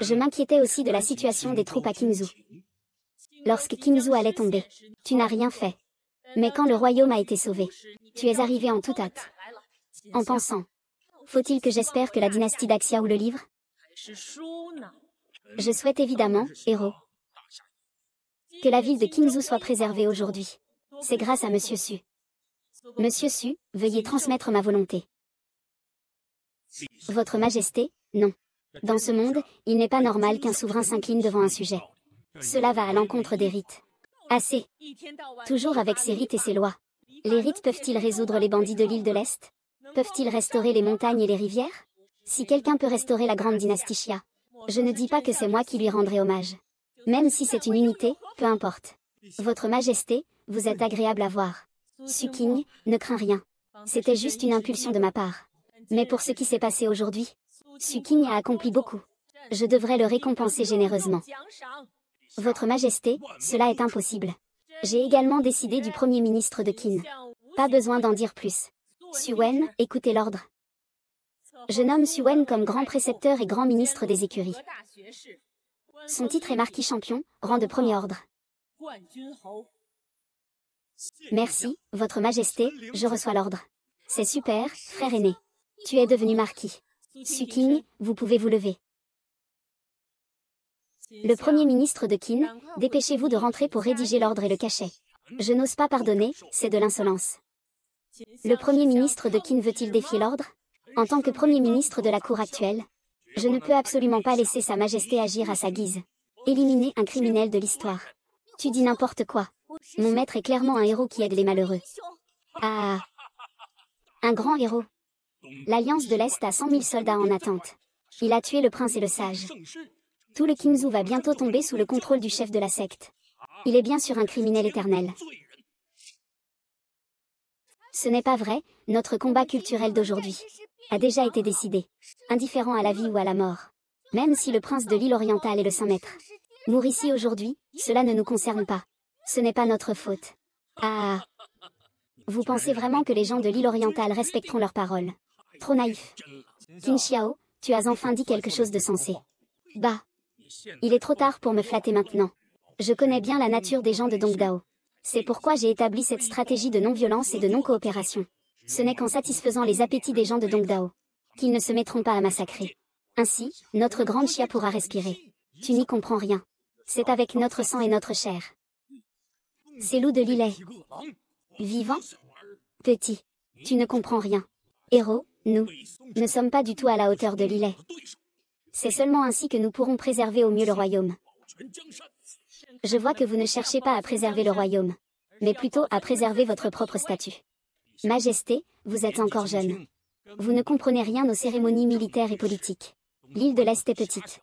Je m'inquiétais aussi de la situation des troupes à Qinzhou. Lorsque Qinzhou allait tomber, tu n'as rien fait. Mais quand le royaume a été sauvé, tu es arrivé en toute hâte. En pensant, faut-il que j'espère que la dynastie d'Axiao le livre? Je souhaite évidemment, héros, que la ville de Qinzhou soit préservée aujourd'hui. C'est grâce à Monsieur Su. Monsieur Su, veuillez transmettre ma volonté. Votre Majesté, non. Dans ce monde, il n'est pas normal qu'un souverain s'incline devant un sujet. Cela va à l'encontre des rites. Assez. Toujours avec ses rites et ses lois. Les rites peuvent-ils résoudre les bandits de l'île de l'Est? Peuvent-ils restaurer les montagnes et les rivières? Si quelqu'un peut restaurer la grande dynastie Xia, je ne dis pas que c'est moi qui lui rendrai hommage. Même si c'est une unité, peu importe. Votre Majesté, vous êtes agréable à voir. Su Qing, ne crains rien. C'était juste une impulsion de ma part. Mais pour ce qui s'est passé aujourd'hui, Su Qing a accompli beaucoup. Je devrais le récompenser généreusement. Votre Majesté, cela est impossible. J'ai également décidé du Premier ministre de Qin. Pas besoin d'en dire plus. Suen, écoutez l'ordre. Je nomme Suen comme grand précepteur et grand ministre des écuries. Son titre est marquis champion, rang de premier ordre. Merci, votre majesté, je reçois l'ordre. C'est super, frère aîné. Tu es devenu marquis. Su-King, vous pouvez vous lever. Le premier ministre de Qin, dépêchez-vous de rentrer pour rédiger l'ordre et le cachet. Je n'ose pas pardonner, c'est de l'insolence. Le premier ministre de Qin veut-il défier l'ordre? En tant que premier ministre de la cour actuelle, je ne peux absolument pas laisser sa majesté agir à sa guise. Éliminer un criminel de l'histoire. Tu dis n'importe quoi. Mon maître est clairement un héros qui aide les malheureux. Ah! Un grand héros. L'Alliance de l'Est a 100 000 soldats en attente. Il a tué le prince et le sage. Tout le Qinzhou va bientôt tomber sous le contrôle du chef de la secte. Il est bien sûr un criminel éternel. Ce n'est pas vrai, notre combat culturel d'aujourd'hui a déjà été décidé. Indifférent à la vie ou à la mort. Même si le prince de l'île orientale est le Saint-Maître. Mourre ici aujourd'hui, cela ne nous concerne pas. Ce n'est pas notre faute. Ah! Vous pensez vraiment que les gens de l'île orientale respecteront leurs paroles? Trop naïf. Qin Xiao, tu as enfin dit quelque chose de sensé. Bah! Il est trop tard pour me flatter maintenant. Je connais bien la nature des gens de Dongdao. C'est pourquoi j'ai établi cette stratégie de non-violence et de non-coopération. Ce n'est qu'en satisfaisant les appétits des gens de Dongdao qu'ils ne se mettront pas à massacrer. Ainsi, notre grande Chia pourra respirer. Tu n'y comprends rien. C'est avec notre sang et notre chair. Ces loups de l'île est vivant? Petit. Tu ne comprends rien. Héros, nous ne sommes pas du tout à la hauteur de l'île. C'est seulement ainsi que nous pourrons préserver au mieux le royaume. Je vois que vous ne cherchez pas à préserver le royaume, mais plutôt à préserver votre propre statut. Majesté, vous êtes encore jeune. Vous ne comprenez rien aux cérémonies militaires et politiques. L'île de l'Est est petite.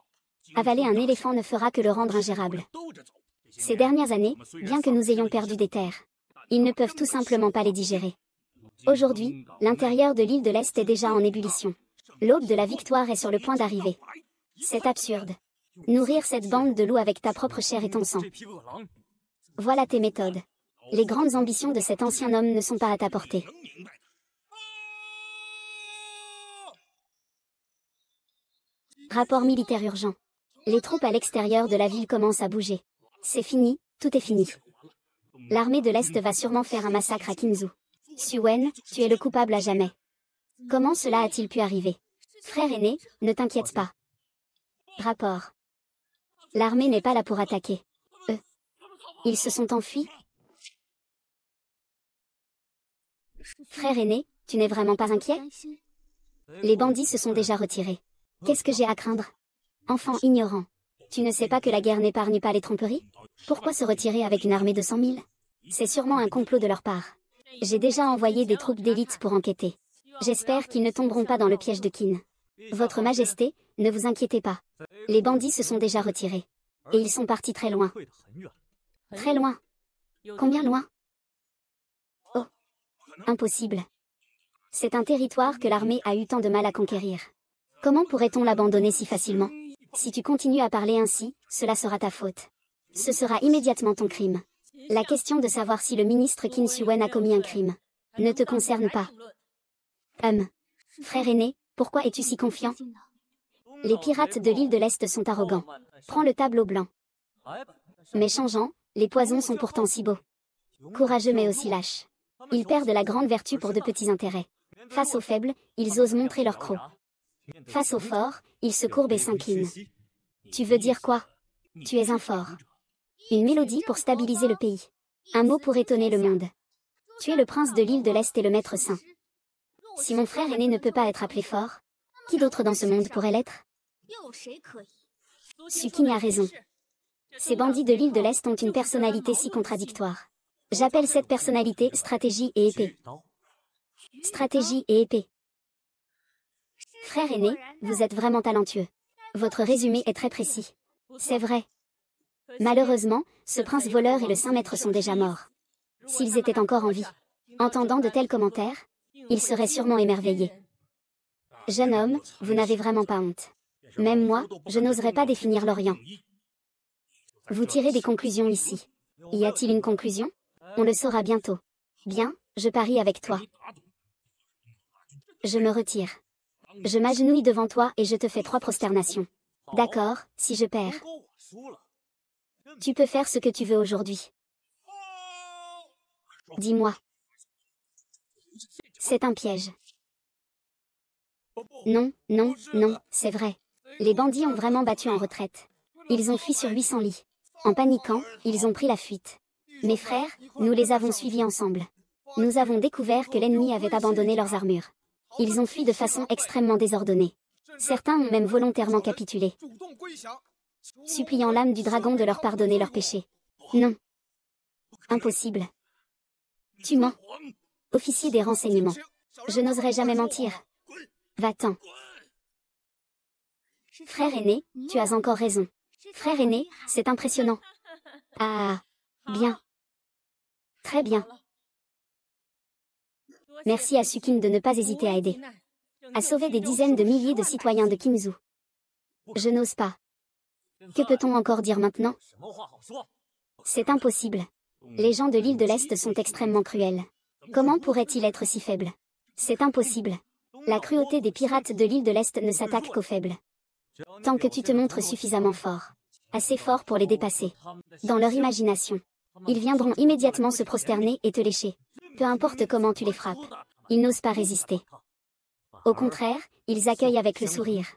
Avaler un éléphant ne fera que le rendre ingérable. Ces dernières années, bien que nous ayons perdu des terres, ils ne peuvent tout simplement pas les digérer. Aujourd'hui, l'intérieur de l'île de l'Est est déjà en ébullition. L'aube de la victoire est sur le point d'arriver. C'est absurde. Nourrir cette bande de loups avec ta propre chair et ton sang. Voilà tes méthodes. Les grandes ambitions de cet ancien homme ne sont pas à ta portée. Rapport militaire urgent. Les troupes à l'extérieur de la ville commencent à bouger. C'est fini, tout est fini. L'armée de l'Est va sûrement faire un massacre à Qinzhou. Suen, tu es le coupable à jamais. Comment cela a-t-il pu arriver? Frère aîné, ne t'inquiète pas. Rapport. L'armée n'est pas là pour attaquer. Ils se sont enfuis? Frère aîné, tu n'es vraiment pas inquiet? Les bandits se sont déjà retirés. Qu'est-ce que j'ai à craindre? Enfant ignorant. Tu ne sais pas que la guerre n'épargne pas les tromperies? Pourquoi se retirer avec une armée de 100 000? C'est sûrement un complot de leur part. J'ai déjà envoyé des troupes d'élite pour enquêter. J'espère qu'ils ne tomberont pas dans le piège de Qin. Votre Majesté, ne vous inquiétez pas. Les bandits se sont déjà retirés. Et ils sont partis très loin. Très loin. Combien loin? Oh. Impossible. C'est un territoire que l'armée a eu tant de mal à conquérir. Comment pourrait-on l'abandonner si facilement? Si tu continues à parler ainsi, cela sera ta faute. Ce sera immédiatement ton crime. La question de savoir si le ministre Qin Suen a commis un crime ne te concerne pas. Frère aîné, pourquoi es-tu si confiant? Les pirates de l'île de l'Est sont arrogants. Prends le tableau blanc. Mais changeant, les poisons sont pourtant si beaux. Courageux mais aussi lâches. Ils perdent la grande vertu pour de petits intérêts. Face aux faibles, ils osent montrer leur croc. Face aux forts, ils se courbent et s'inclinent. Tu veux dire quoi? Tu es un fort. Une mélodie pour stabiliser le pays. Un mot pour étonner le monde. Tu es le prince de l'île de l'Est et le maître saint. Si mon frère aîné ne peut pas être appelé fort, qui d'autre dans ce monde pourrait l'être? Su-King a raison. Ces bandits de l'île de l'Est ont une personnalité si contradictoire. J'appelle cette personnalité stratégie et épée. Stratégie et épée. Frère aîné, vous êtes vraiment talentueux. Votre résumé est très précis. C'est vrai. Malheureusement, ce prince voleur et le saint maître sont déjà morts. S'ils étaient encore en vie, entendant de tels commentaires, ils seraient sûrement émerveillés. Jeune homme, vous n'avez vraiment pas honte. Même moi, je n'oserais pas définir l'Orient. Vous tirez des conclusions ici. Y a-t-il une conclusion? On le saura bientôt. Bien, je parie avec toi. Je me retire. Je m'agenouille devant toi et je te fais 3 prosternations. D'accord, si je perds. Tu peux faire ce que tu veux aujourd'hui. Dis-moi. C'est un piège. Non, non, non, c'est vrai. Les bandits ont vraiment battu en retraite. Ils ont fui sur 800 lits. En paniquant, ils ont pris la fuite. Mes frères, nous les avons suivis ensemble. Nous avons découvert que l'ennemi avait abandonné leurs armures. Ils ont fui de façon extrêmement désordonnée. Certains ont même volontairement capitulé, suppliant l'âme du dragon de leur pardonner leurs péchés. Non. Impossible. Tu mens. Officier des renseignements. Je n'oserais jamais mentir. Va-t'en. Frère aîné, tu as encore raison. Frère aîné, c'est impressionnant. Ah. Bien. Très bien. Merci à Suking de ne pas hésiter à aider. À sauver des dizaines de milliers de citoyens de Kimzu. Je n'ose pas. Que peut-on encore dire maintenant? C'est impossible. Les gens de l'île de l'Est sont extrêmement cruels. Comment pourrait-il être si faible? C'est impossible. La cruauté des pirates de l'île de l'Est ne s'attaque qu'aux faibles. Tant que tu te montres suffisamment fort. Assez fort pour les dépasser. Dans leur imagination. Ils viendront immédiatement se prosterner et te lécher. Peu importe comment tu les frappes. Ils n'osent pas résister. Au contraire, ils accueillent avec le sourire.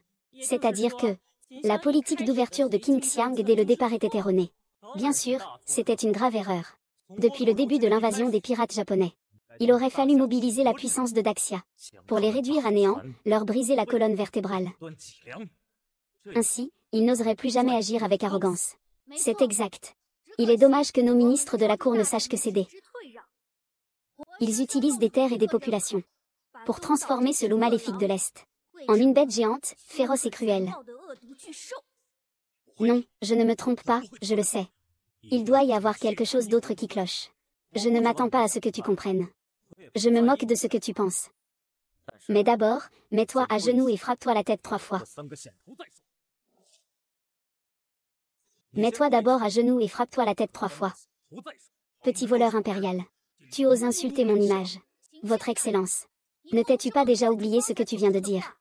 C'est-à-dire que la politique d'ouverture de King Xiang dès le départ était erronée. Bien sûr, c'était une grave erreur. Depuis le début de l'invasion des pirates japonais. Il aurait fallu mobiliser la puissance de Daxia. Pour les réduire à néant, leur briser la colonne vertébrale. Ainsi, ils n'oseraient plus jamais agir avec arrogance. C'est exact. Il est dommage que nos ministres de la cour ne sachent que céder. Ils utilisent des terres et des populations pour transformer ce loup maléfique de l'Est en une bête géante, féroce et cruelle. Non, je ne me trompe pas, je le sais. Il doit y avoir quelque chose d'autre qui cloche. Je ne m'attends pas à ce que tu comprennes. Je me moque de ce que tu penses. Mais d'abord, mets-toi à genoux et frappe-toi la tête 3 fois. Mets-toi d'abord à genoux et frappe-toi la tête 3 fois. Petit voleur impérial. Tu oses insulter mon image. Votre Excellence. Ne t'es-tu pas déjà oublié ce que tu viens de dire?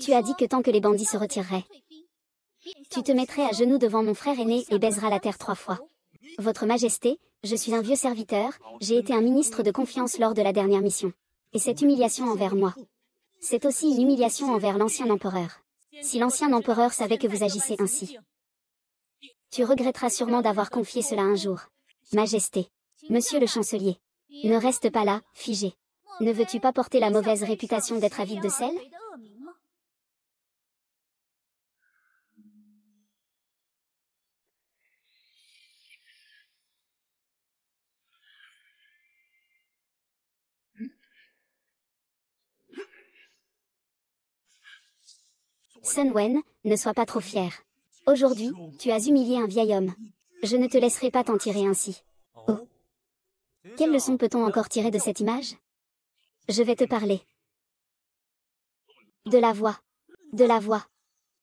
Tu as dit que tant que les bandits se retireraient, tu te mettrais à genoux devant mon frère aîné et baiseras la terre 3 fois. Votre Majesté, je suis un vieux serviteur, j'ai été un ministre de confiance lors de la dernière mission. Et cette humiliation envers moi, c'est aussi une humiliation envers l'ancien empereur. Si l'ancien empereur savait que vous agissez ainsi, tu regretteras sûrement d'avoir confié cela un jour. Majesté. Monsieur le chancelier. Ne reste pas là, figé. Ne veux-tu pas porter la mauvaise réputation d'être avide de sel? Sun Wen, ne sois pas trop fier. Aujourd'hui, tu as humilié un vieil homme. Je ne te laisserai pas t'en tirer ainsi. Oh. Quelle leçon peut-on encore tirer de cette image? Je vais te parler. De la voix. De la voix.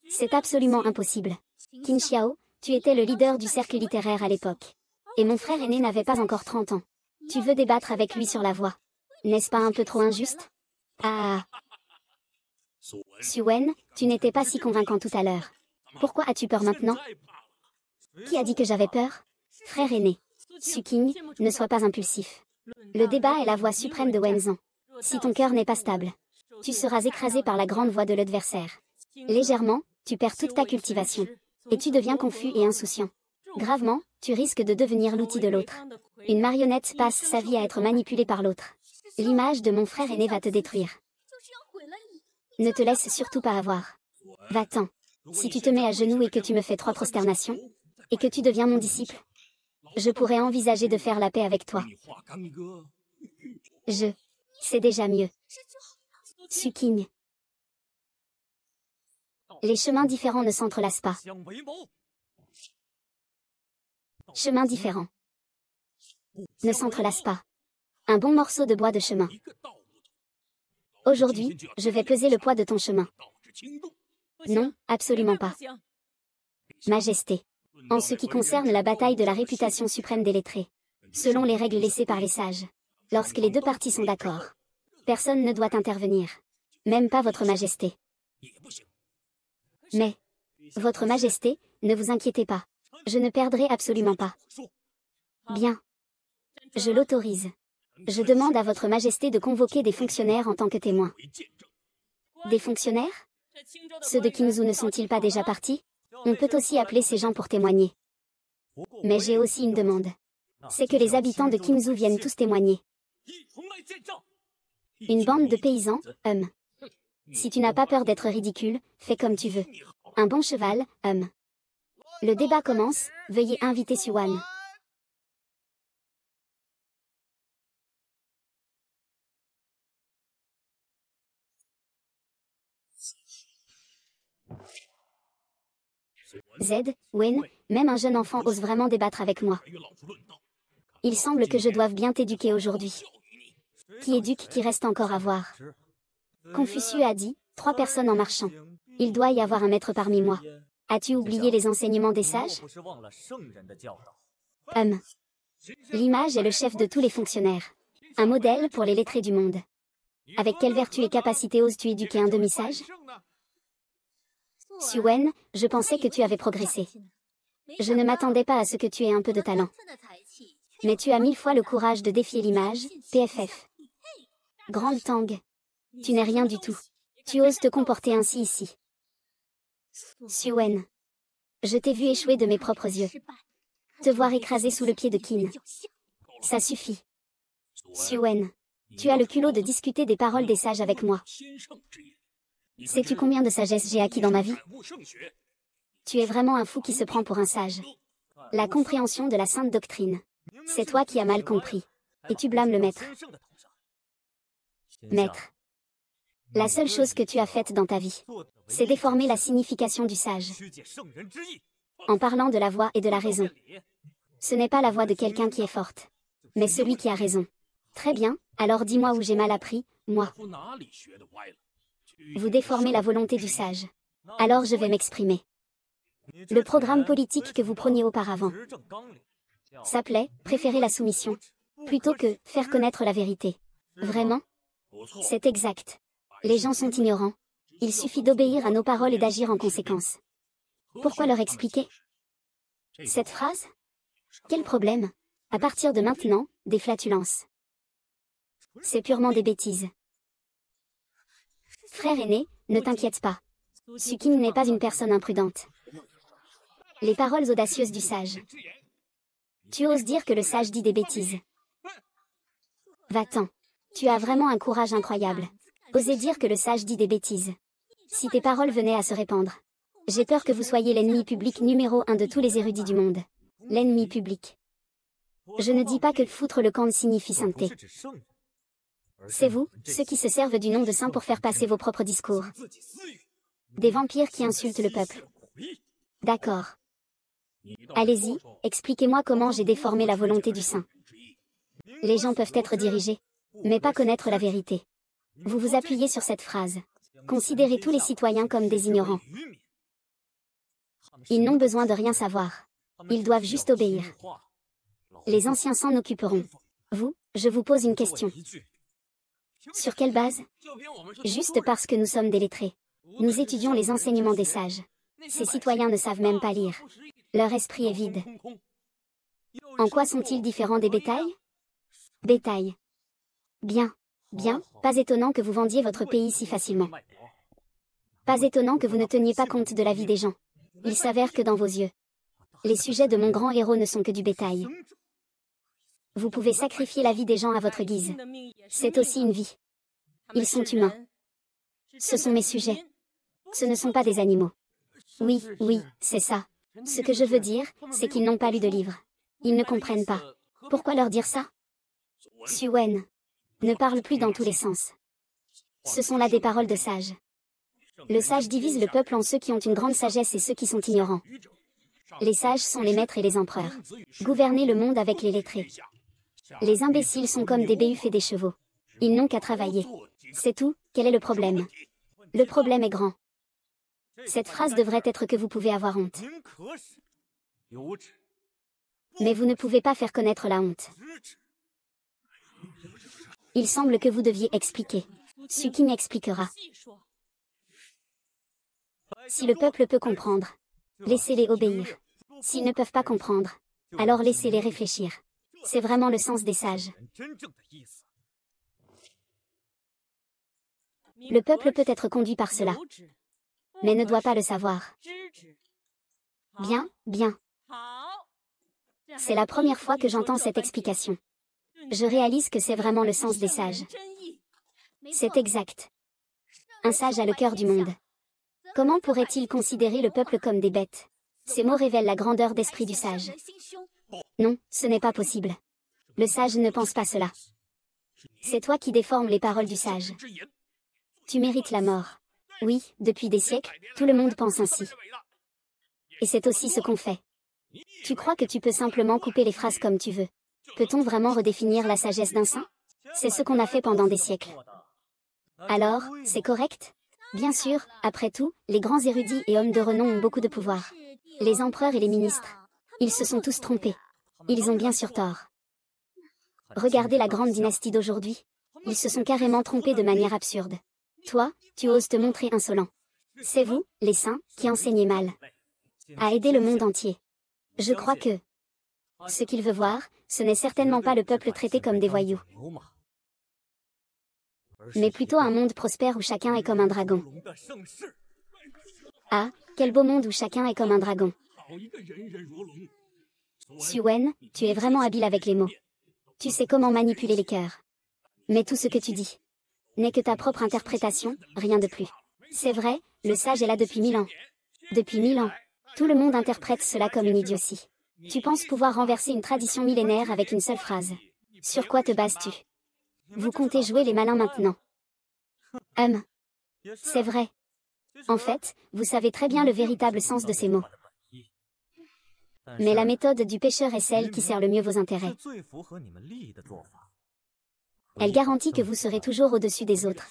C'est absolument impossible. Qin Xiao, tu étais le leader du cercle littéraire à l'époque. Et mon frère aîné n'avait pas encore 30 ans. Tu veux débattre avec lui sur la voix. N'est-ce pas un peu trop injuste? Ah. Suen, tu n'étais pas si convaincant tout à l'heure. Pourquoi as-tu peur maintenant? Qui a dit que j'avais peur? Frère aîné. Suking, ne sois pas impulsif. Le débat est la voix suprême de Wenzan. Si ton cœur n'est pas stable, tu seras écrasé par la grande voix de l'adversaire. Légèrement, tu perds toute ta cultivation. Et tu deviens confus et insouciant. Gravement, tu risques de devenir l'outil de l'autre. Une marionnette passe sa vie à être manipulée par l'autre. L'image de mon frère aîné va te détruire. Ne te laisse surtout pas avoir. Va-t'en. Si tu te mets à genoux et que tu me fais 3 prosternations, et que tu deviens mon disciple, je pourrais envisager de faire la paix avec toi. C'est déjà mieux. Suking. Les chemins différents ne s'entrelacent pas. Chemins différents ne s'entrelacent pas. Un bon morceau de bois de chemin. Aujourd'hui, je vais peser le poids de ton chemin. Non, absolument pas. Majesté. En ce qui concerne la bataille de la réputation suprême des lettrés, selon les règles laissées par les sages, lorsque les deux parties sont d'accord, personne ne doit intervenir. Même pas votre majesté. Mais, votre majesté, ne vous inquiétez pas. Je ne perdrai absolument pas. Bien. Je l'autorise. Je demande à votre majesté de convoquer des fonctionnaires en tant que témoins. Des fonctionnaires? Ceux de Qingzhou ne sont-ils pas déjà partis? On peut aussi appeler ces gens pour témoigner. Mais j'ai aussi une demande. C'est que les habitants de Qingzhou viennent tous témoigner. Une bande de paysans, Si tu n'as pas peur d'être ridicule, fais comme tu veux. Un bon cheval, Le débat commence, veuillez inviter Suwan. Z, Wen, même un jeune enfant ose vraiment débattre avec moi. Il semble que je doive bien t'éduquer aujourd'hui. Qui éduque qui reste encore à voir. Confucius a dit, 3 personnes en marchant. Il doit y avoir un maître parmi moi. As-tu oublié les enseignements des sages? L'image est le chef de tous les fonctionnaires. Un modèle pour les lettrés du monde. Avec quelle vertu et capacité oses-tu éduquer un demi-sage? Suwen, je pensais que tu avais progressé. Je ne m'attendais pas à ce que tu aies un peu de talent. Mais tu as 1000 fois le courage de défier l'image, PFF. Grande Tang. Tu n'es rien du tout. Tu oses te comporter ainsi ici. Suwen. Je t'ai vu échouer de mes propres yeux. Te voir écrasé sous le pied de Qin. Ça suffit. Suwen. Tu as le culot de discuter des paroles des sages avec moi. Sais-tu combien de sagesse j'ai acquis dans ma vie? Tu es vraiment un fou qui se prend pour un sage. La compréhension de la sainte doctrine. C'est toi qui as mal compris. Et tu blâmes le maître. Maître. La seule chose que tu as faite dans ta vie, c'est déformer la signification du sage. En parlant de la voix et de la raison. Ce n'est pas la voix de quelqu'un qui est forte, mais celui qui a raison. Très bien, alors dis-moi où j'ai mal appris, moi. Vous déformez la volonté du sage. Alors je vais m'exprimer. Le programme politique que vous preniez auparavant s'appelait « Préférer la soumission » plutôt que « Faire connaître la vérité ». Vraiment? C'est exact. Les gens sont ignorants. Il suffit d'obéir à nos paroles et d'agir en conséquence. Pourquoi leur expliquer cette phrase? Quel problème? À partir de maintenant, des flatulences. C'est purement des bêtises. Frère aîné, ne t'inquiète pas. Sukin n'est pas une personne imprudente. Les paroles audacieuses du sage. Tu oses dire que le sage dit des bêtises. Va-t'en. Tu as vraiment un courage incroyable. Oser dire que le sage dit des bêtises. Si tes paroles venaient à se répandre. J'ai peur que vous soyez l'ennemi public numéro 1 de tous les érudits du monde. L'ennemi public. Je ne dis pas que foutre le camp signifie sainteté. C'est vous, ceux qui se servent du nom de saint pour faire passer vos propres discours. Des vampires qui insultent le peuple. D'accord. Allez-y, expliquez-moi comment j'ai déformé la volonté du saint. Les gens peuvent être dirigés, mais pas connaître la vérité. Vous vous appuyez sur cette phrase. Considérez tous les citoyens comme des ignorants. Ils n'ont besoin de rien savoir. Ils doivent juste obéir. Les anciens s'en occuperont. Vous, je vous pose une question. Sur quelle base? Juste parce que nous sommes des lettrés. Nous étudions les enseignements des sages. Ces citoyens ne savent même pas lire. Leur esprit est vide. En quoi sont-ils différents des bétails? Bétail. Bien. Bien, pas étonnant que vous vendiez votre pays si facilement. Pas étonnant que vous ne teniez pas compte de la vie des gens. Il s'avère que dans vos yeux, les sujets de mon grand héros ne sont que du bétail. Vous pouvez sacrifier la vie des gens à votre guise. C'est aussi une vie. Ils sont humains. Ce sont mes sujets. Ce ne sont pas des animaux. Oui, oui, c'est ça. Ce que je veux dire, c'est qu'ils n'ont pas lu de livre. Ils ne comprennent pas. Pourquoi leur dire ça? Suwen ne parle plus dans tous les sens. Ce sont là des paroles de sages. Le sage divise le peuple en ceux qui ont une grande sagesse et ceux qui sont ignorants. Les sages sont les maîtres et les empereurs. Gouvernez le monde avec les lettrés. Les imbéciles sont comme des béhuffes et des chevaux. Ils n'ont qu'à travailler. C'est tout, quel est le problème? Le problème est grand. Cette phrase devrait être que vous pouvez avoir honte. Mais vous ne pouvez pas faire connaître la honte. Il semble que vous deviez expliquer. Sukin expliquera. Si le peuple peut comprendre, laissez-les obéir. S'ils ne peuvent pas comprendre, alors laissez-les réfléchir. C'est vraiment le sens des sages. Le peuple peut être conduit par cela, mais ne doit pas le savoir. Bien, bien. C'est la première fois que j'entends cette explication. Je réalise que c'est vraiment le sens des sages. C'est exact. Un sage a le cœur du monde. Comment pourrait-il considérer le peuple comme des bêtes? Ces mots révèlent la grandeur d'esprit du sage. Non, ce n'est pas possible. Le sage ne pense pas cela. C'est toi qui déformes les paroles du sage. Tu mérites la mort. Oui, depuis des siècles, tout le monde pense ainsi. Et c'est aussi ce qu'on fait. Tu crois que tu peux simplement couper les phrases comme tu veux? Peut-on vraiment redéfinir la sagesse d'un saint? C'est ce qu'on a fait pendant des siècles. Alors, c'est correct? Bien sûr, après tout, les grands érudits et hommes de renom ont beaucoup de pouvoir. Les empereurs et les ministres. Ils se sont tous trompés. Ils ont bien sûr tort. Regardez la grande dynastie d'aujourd'hui. Ils se sont carrément trompés de manière absurde. Toi, tu oses te montrer insolent. C'est vous, les saints, qui enseignez mal. À aider le monde entier. Je crois que ce qu'il veut voir, ce n'est certainement pas le peuple traité comme des voyous, mais plutôt un monde prospère où chacun est comme un dragon. Ah, quel beau monde où chacun est comme un dragon. Suen, tu es vraiment habile avec les mots. Tu sais comment manipuler les cœurs. Mais tout ce que tu dis n'est que ta propre interprétation, rien de plus. C'est vrai, le sage est là depuis 1000 ans. Depuis 1000 ans. Tout le monde interprète cela comme une idiotie. Tu penses pouvoir renverser une tradition millénaire avec une seule phrase. Sur quoi te bases-tu? Vous comptez jouer les malins maintenant. C'est vrai. En fait, vous savez très bien le véritable sens de ces mots. Mais la méthode du pêcheur est celle qui sert le mieux vos intérêts. Elle garantit que vous serez toujours au-dessus des autres.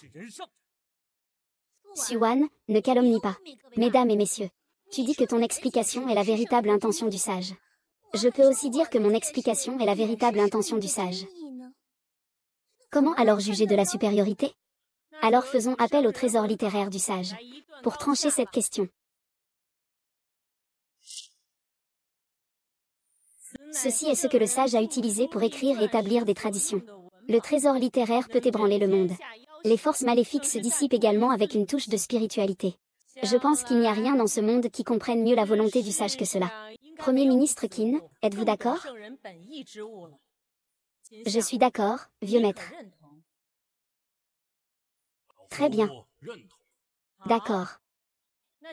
Suan, ne calomnie pas. Mesdames et messieurs, tu dis que ton explication est la véritable intention du sage. Je peux aussi dire que mon explication est la véritable intention du sage. Comment alors juger de la supériorité? Alors faisons appel au trésor littéraire du sage, pour trancher cette question. Ceci est ce que le sage a utilisé pour écrire et établir des traditions. Le trésor littéraire peut ébranler le monde. Les forces maléfiques se dissipent également avec une touche de spiritualité. Je pense qu'il n'y a rien dans ce monde qui comprenne mieux la volonté du sage que cela. Premier ministre Qin, êtes-vous d'accord? Je suis d'accord, vieux maître. Très bien. D'accord.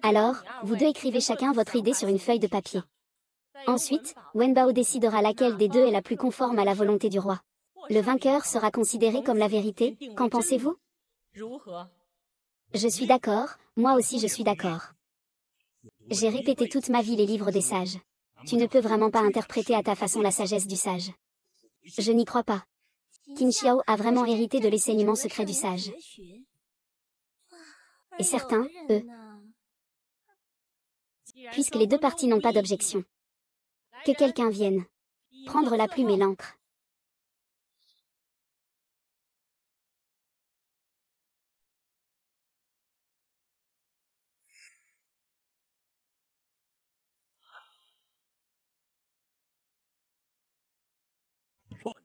Alors, vous deux écrivez chacun votre idée sur une feuille de papier. Ensuite, Wenbao décidera laquelle des deux est la plus conforme à la volonté du roi. Le vainqueur sera considéré comme la vérité, qu'en pensez-vous? Je suis d'accord, moi aussi je suis d'accord. J'ai répété toute ma vie les livres des sages. Tu ne peux vraiment pas interpréter à ta façon la sagesse du sage. Je n'y crois pas. Qin Xiao a vraiment hérité de l'enseignement secret du sage. Et certains, eux, puisque les deux parties n'ont pas d'objection. Que quelqu'un vienne prendre la plume et l'encre.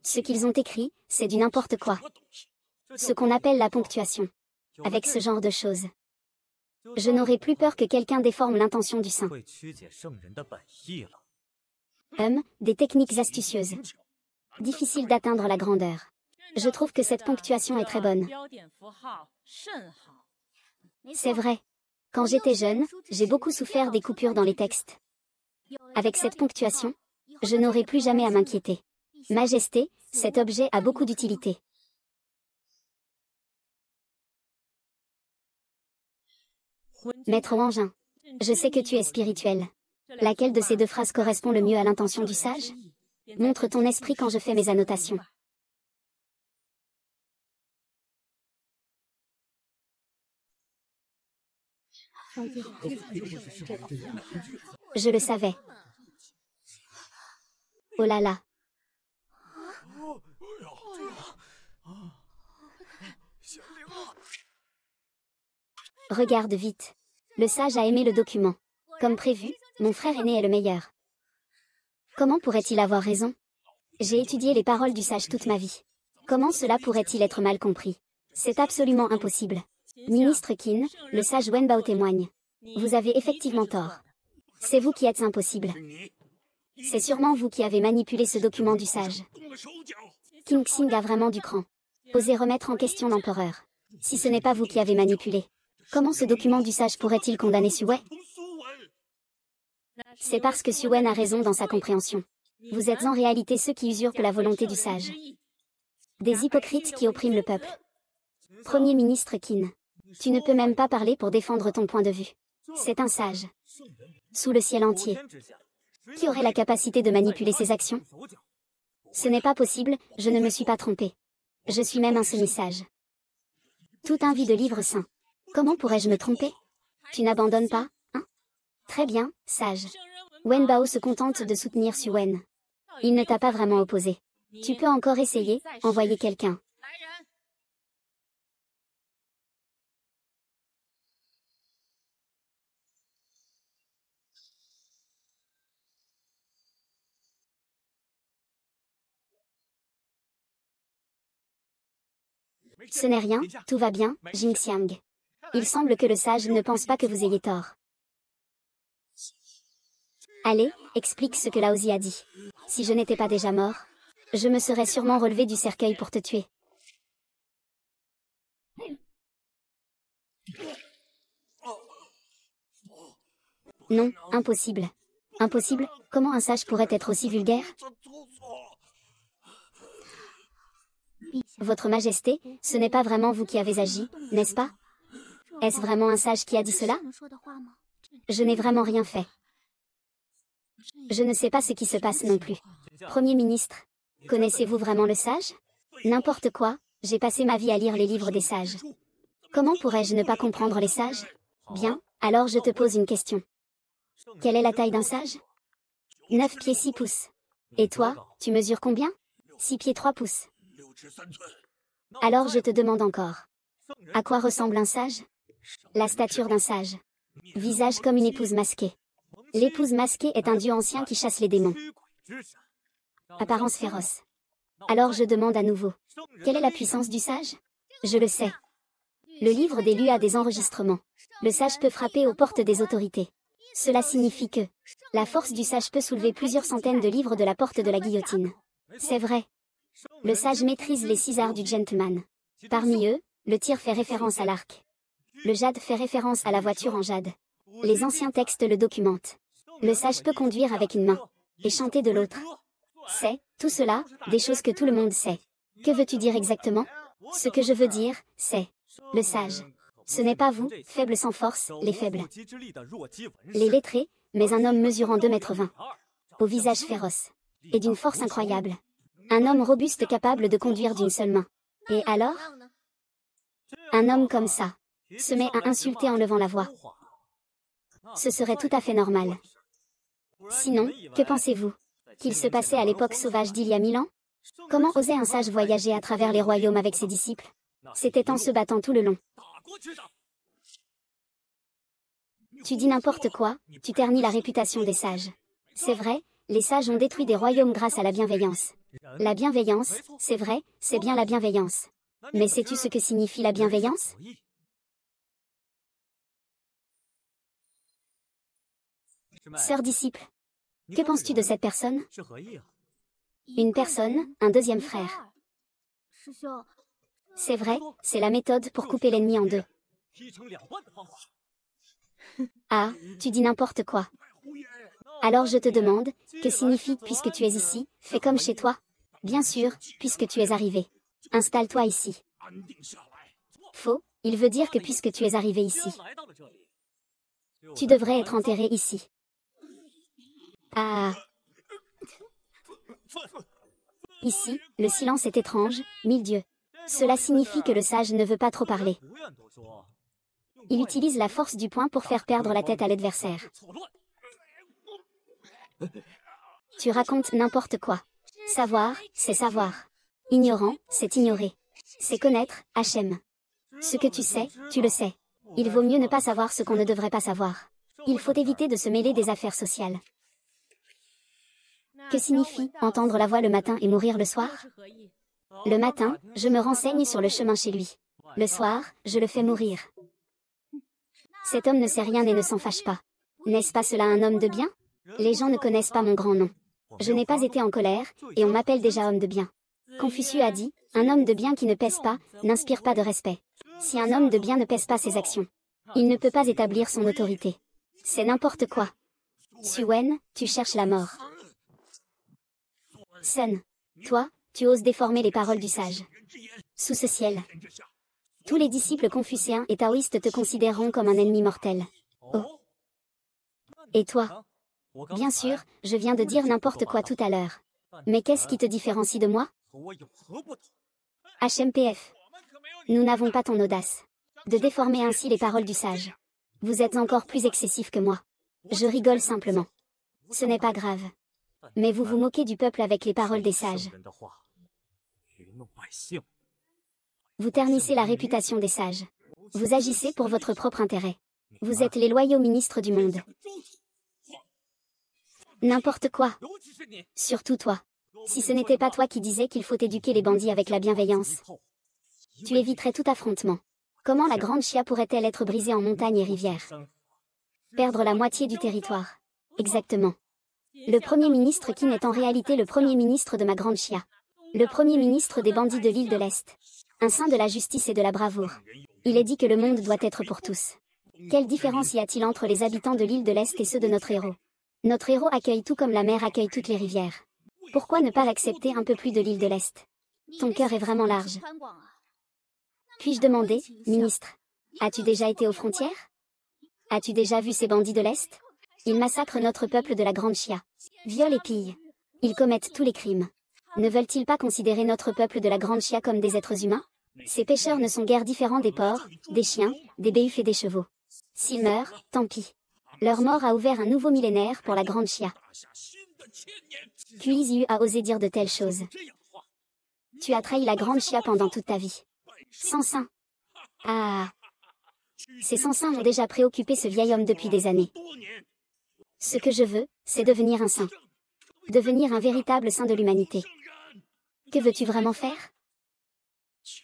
Ce qu'ils ont écrit, c'est du n'importe quoi. Ce qu'on appelle la ponctuation. Avec ce genre de choses. Je n'aurais plus peur que quelqu'un déforme l'intention du saint. Des techniques astucieuses. Difficile d'atteindre la grandeur. Je trouve que cette ponctuation est très bonne. C'est vrai. Quand j'étais jeune, j'ai beaucoup souffert des coupures dans les textes. Avec cette ponctuation, je n'aurai plus jamais à m'inquiéter. Majesté, cet objet a beaucoup d'utilité. Maître Wangin, je sais que tu es spirituel. Laquelle de ces deux phrases correspond le mieux à l'intention du sage? Montre ton esprit quand je fais mes annotations. Je le savais. Oh là là. Regarde vite. Le sage a aimé le document. Comme prévu, mon frère aîné est le meilleur. Comment pourrait-il avoir raison? J'ai étudié les paroles du sage toute ma vie. Comment cela pourrait-il être mal compris? C'est absolument impossible. Ministre Qin, le sage Wenbao témoigne. Vous avez effectivement tort. C'est vous qui êtes impossible. C'est sûrement vous qui avez manipulé ce document du sage. Qin Xing a vraiment du cran. Osez remettre en question l'empereur. Si ce n'est pas vous qui avez manipulé, comment ce document du sage pourrait-il condamner Xu Wei? C'est parce que Xu Wen a raison dans sa compréhension. Vous êtes en réalité ceux qui usurpent la volonté du sage. Des hypocrites qui oppriment le peuple. Premier ministre Qin. Tu ne peux même pas parler pour défendre ton point de vue. C'est un sage. Sous le ciel entier. Qui aurait la capacité de manipuler ses actions? Ce n'est pas possible, je ne me suis pas trompé. Je suis même un semi-sage. Tout un vie de livres saints. Comment pourrais-je me tromper? Tu n'abandonnes pas, hein? Très bien, sage. Wenbao se contente de soutenir Xu Wen. Il ne t'a pas vraiment opposé. Tu peux encore essayer, envoyer quelqu'un. Ce n'est rien, tout va bien, Jingxiang. Il semble que le sage ne pense pas que vous ayez tort. Allez, explique ce que Laozi a dit. Si je n'étais pas déjà mort, je me serais sûrement relevé du cercueil pour te tuer. Non, impossible. Impossible, comment un sage pourrait être aussi vulgaire? Votre Majesté, ce n'est pas vraiment vous qui avez agi, n'est-ce pas? Est-ce vraiment un sage qui a dit cela? Je n'ai vraiment rien fait. Je ne sais pas ce qui se passe non plus. Premier ministre, connaissez-vous vraiment le sage? N'importe quoi, j'ai passé ma vie à lire les livres des sages. Comment pourrais-je ne pas comprendre les sages? Bien, alors je te pose une question. Quelle est la taille d'un sage? 9 pieds 6 pouces. Et toi, tu mesures combien? 6 pieds 3 pouces. Alors je te demande encore. À quoi ressemble un sage? La stature d'un sage. Visage comme une épouse masquée. L'épouse masquée est un dieu ancien qui chasse les démons. Apparence féroce. Alors je demande à nouveau. Quelle est la puissance du sage? Je le sais. Le livre des Lus a des enregistrements. Le sage peut frapper aux portes des autorités. Cela signifie que la force du sage peut soulever plusieurs centaines de livres de la porte de la guillotine. C'est vrai. Le sage maîtrise les 6 arts du gentleman. Parmi eux, le tir fait référence à l'arc. Le jade fait référence à la voiture en jade. Les anciens textes le documentent. Le sage peut conduire avec une main et chanter de l'autre. C'est, tout cela, des choses que tout le monde sait. Que veux-tu dire exactement? Ce que je veux dire, c'est le sage. Ce n'est pas vous, faibles sans force, les faibles. Les lettrés, mais un homme mesurant 2,20 m. Au visage féroce. Et d'une force incroyable. Un homme robuste capable de conduire d'une seule main. Et alors? Un homme comme ça se met à insulter en levant la voix. Ce serait tout à fait normal. Sinon, que pensez-vous? Qu'il se passait à l'époque sauvage d'il y a 1000 ans? Comment osait un sage voyager à travers les royaumes avec ses disciples? C'était en se battant tout le long. Tu dis n'importe quoi, tu ternis la réputation des sages. C'est vrai, les sages ont détruit des royaumes grâce à la bienveillance. La bienveillance, c'est vrai, c'est bien la bienveillance. Mais sais-tu ce que signifie la bienveillance? Sœur disciple, que penses-tu de cette personne? Une personne, un deuxième frère. C'est vrai, c'est la méthode pour couper l'ennemi en deux. Ah, tu dis n'importe quoi. Alors je te demande, que signifie « puisque tu es ici, fais comme chez toi » ? Bien sûr, puisque tu es arrivé. Installe-toi ici. Faux, il veut dire que puisque tu es arrivé ici. Tu devrais être enterré ici. Ah. Ici, le silence est étrange, mille dieux. Cela signifie que le sage ne veut pas trop parler. Il utilise la force du poing pour faire perdre la tête à l'adversaire. Tu racontes n'importe quoi. Savoir, c'est savoir. Ignorant, c'est ignorer. C'est connaître, Hachem. Ce que tu sais, tu le sais. Il vaut mieux ne pas savoir ce qu'on ne devrait pas savoir. Il faut éviter de se mêler des affaires sociales. Que signifie entendre la voix le matin et mourir le soir? Le matin, je me renseigne sur le chemin chez lui. Le soir, je le fais mourir. Cet homme ne sait rien et ne s'en fâche pas. N'est-ce pas cela un homme de bien? Les gens ne connaissent pas mon grand nom. Je n'ai pas été en colère, et on m'appelle déjà homme de bien. Confucius a dit, un homme de bien qui ne pèse pas, n'inspire pas de respect. Si un homme de bien ne pèse pas ses actions, il ne peut pas établir son autorité. C'est n'importe quoi. Suen, tu cherches la mort. Sun, toi, tu oses déformer les paroles du sage. Sous ce ciel, tous les disciples confucéens et taoïstes te considéreront comme un ennemi mortel. Oh. Et toi? Bien sûr, je viens de dire n'importe quoi tout à l'heure. Mais qu'est-ce qui te différencie de moi? HMPF. Nous n'avons pas ton audace de déformer ainsi les paroles du sage. Vous êtes encore plus excessif que moi. Je rigole simplement. Ce n'est pas grave. Mais vous vous moquez du peuple avec les paroles des sages. Vous ternissez la réputation des sages. Vous agissez pour votre propre intérêt. Vous êtes les loyaux ministres du monde. N'importe quoi. Surtout toi. Si ce n'était pas toi qui disais qu'il faut éduquer les bandits avec la bienveillance, tu éviterais tout affrontement. Comment la grande Chia pourrait-elle être brisée en montagnes et rivières? Perdre la moitié du territoire. Exactement. Le Premier ministre Qin est en réalité le Premier ministre de ma grande Chia. Le Premier ministre des bandits de l'île de l'Est. Un saint de la justice et de la bravoure. Il est dit que le monde doit être pour tous. Quelle différence y a-t-il entre les habitants de l'île de l'Est et ceux de notre héros? Notre héros accueille tout comme la mer accueille toutes les rivières. Pourquoi ne pas l'accepter un peu plus de l'île de l'Est? Ton cœur est vraiment large. Puis-je demander, ministre, as-tu déjà été aux frontières? As-tu déjà vu ces bandits de l'Est? Ils massacrent notre peuple de la Grande Chia. Violent et pillent. Ils commettent tous les crimes. Ne veulent-ils pas considérer notre peuple de la Grande Chia comme des êtres humains? Ces pécheurs ne sont guère différents des porcs, des chiens, des béufs et des chevaux. S'ils meurent, tant pis. Leur mort a ouvert un nouveau millénaire pour la Grande Chia. Puis Liu a osé dire de telles choses. Tu as trahi la Grande Chia pendant toute ta vie. Sans saint. Ah. Ces sans-saints ont déjà préoccupé ce vieil homme depuis des années. Ce que je veux, c'est devenir un saint. Devenir un véritable saint de l'humanité. Que veux-tu vraiment faire?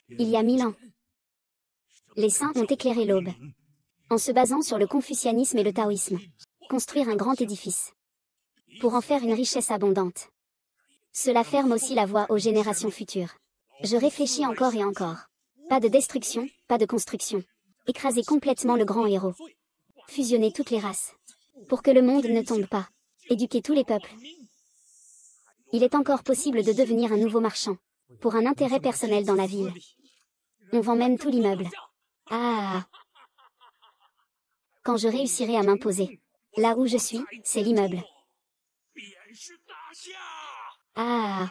Il y a 1000 ans, les saints ont éclairé l'aube. En se basant sur le confucianisme et le taoïsme. Construire un grand édifice. Pour en faire une richesse abondante. Cela ferme aussi la voie aux générations futures. Je réfléchis encore et encore. Pas de destruction, pas de construction. Écraser complètement le grand héros. Fusionner toutes les races. Pour que le monde ne tombe pas. Éduquer tous les peuples. Il est encore possible de devenir un nouveau marchand. Pour un intérêt personnel dans la ville. On vend même tout l'immeuble. Ah. Quand je réussirai à m'imposer. Là où je suis, c'est l'immeuble. Ah.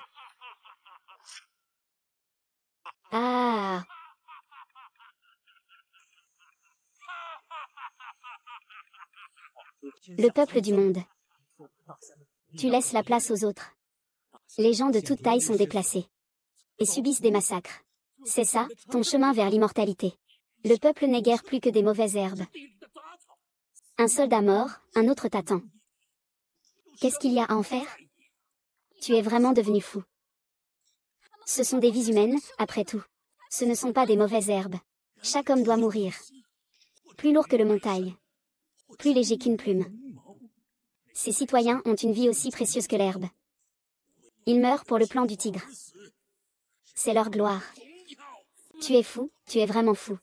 Ah. Le peuple du monde. Tu laisses la place aux autres. Les gens de toute taille sont déplacés. Et subissent des massacres. C'est ça, ton chemin vers l'immortalité. Le peuple n'est guère plus que des mauvaises herbes. Un soldat mort, un autre t'attend. Qu'est-ce qu'il y a à en faire? Tu es vraiment devenu fou. Ce sont des vies humaines, après tout. Ce ne sont pas des mauvaises herbes. Chaque homme doit mourir. Plus lourd que le montagne. Plus léger qu'une plume. Ces citoyens ont une vie aussi précieuse que l'herbe. Ils meurent pour le plan du tigre. C'est leur gloire. Tu es fou, tu es vraiment fou.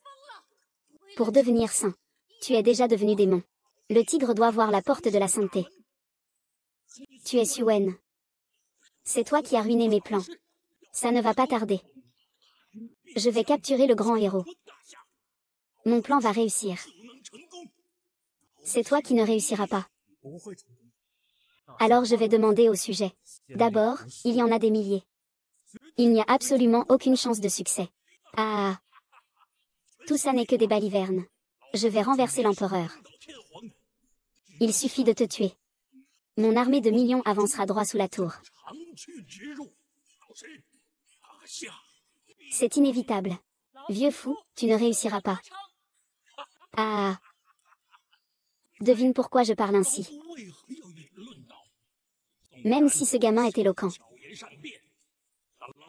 Pour devenir saint, tu es déjà devenu démon. Le tigre doit voir la porte de la sainteté. Tu es Suen. C'est toi qui as ruiné mes plans. Ça ne va pas tarder. Je vais capturer le grand héros. Mon plan va réussir. C'est toi qui ne réussiras pas. Alors je vais demander au sujet. D'abord, il y en a des milliers. Il n'y a absolument aucune chance de succès. Ah. Tout ça n'est que des balivernes. Je vais renverser l'empereur. Il suffit de te tuer. Mon armée de millions avancera droit sous la tour. C'est inévitable. Vieux fou, tu ne réussiras pas. Ah. Devine pourquoi je parle ainsi. Même si ce gamin est éloquent.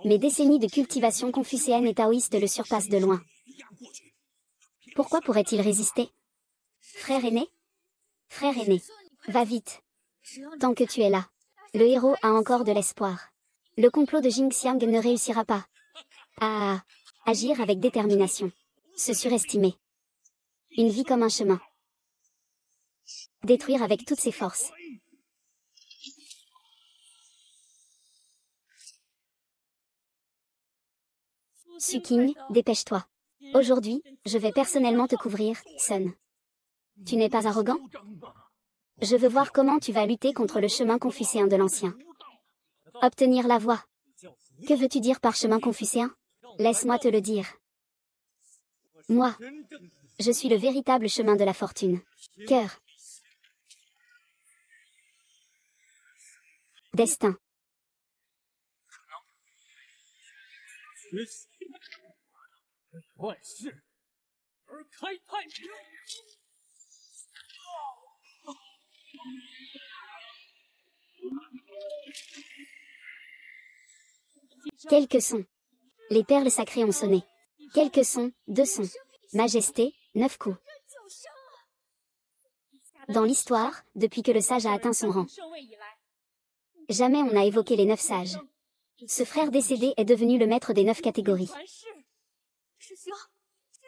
Mes décennies de cultivation confucéenne et taoïste le surpassent de loin. Pourquoi pourrait-il résister? Frère aîné? Frère aîné, va vite. Tant que tu es là. Le héros a encore de l'espoir. Le complot de Jingxiang ne réussira pas. Ah. Agir avec détermination. Se surestimer. Une vie comme un chemin. Détruire avec toutes ses forces. Suking, dépêche-toi. Aujourd'hui, je vais personnellement te couvrir, Sun. Tu n'es pas arrogant? Je veux voir comment tu vas lutter contre le chemin confucéen de l'ancien. Obtenir la voie. Que veux-tu dire par chemin confucéen? Laisse-moi te le dire. Moi, je suis le véritable chemin de la fortune. Cœur. Destin. Quelques sons. Les perles sacrées ont sonné. Quelques sons, 2 sons. Majesté, 9 coups. Dans l'histoire, depuis que le sage a atteint son rang, jamais on n'a évoqué les 9 sages. Ce frère décédé est devenu le maître des 9 catégories.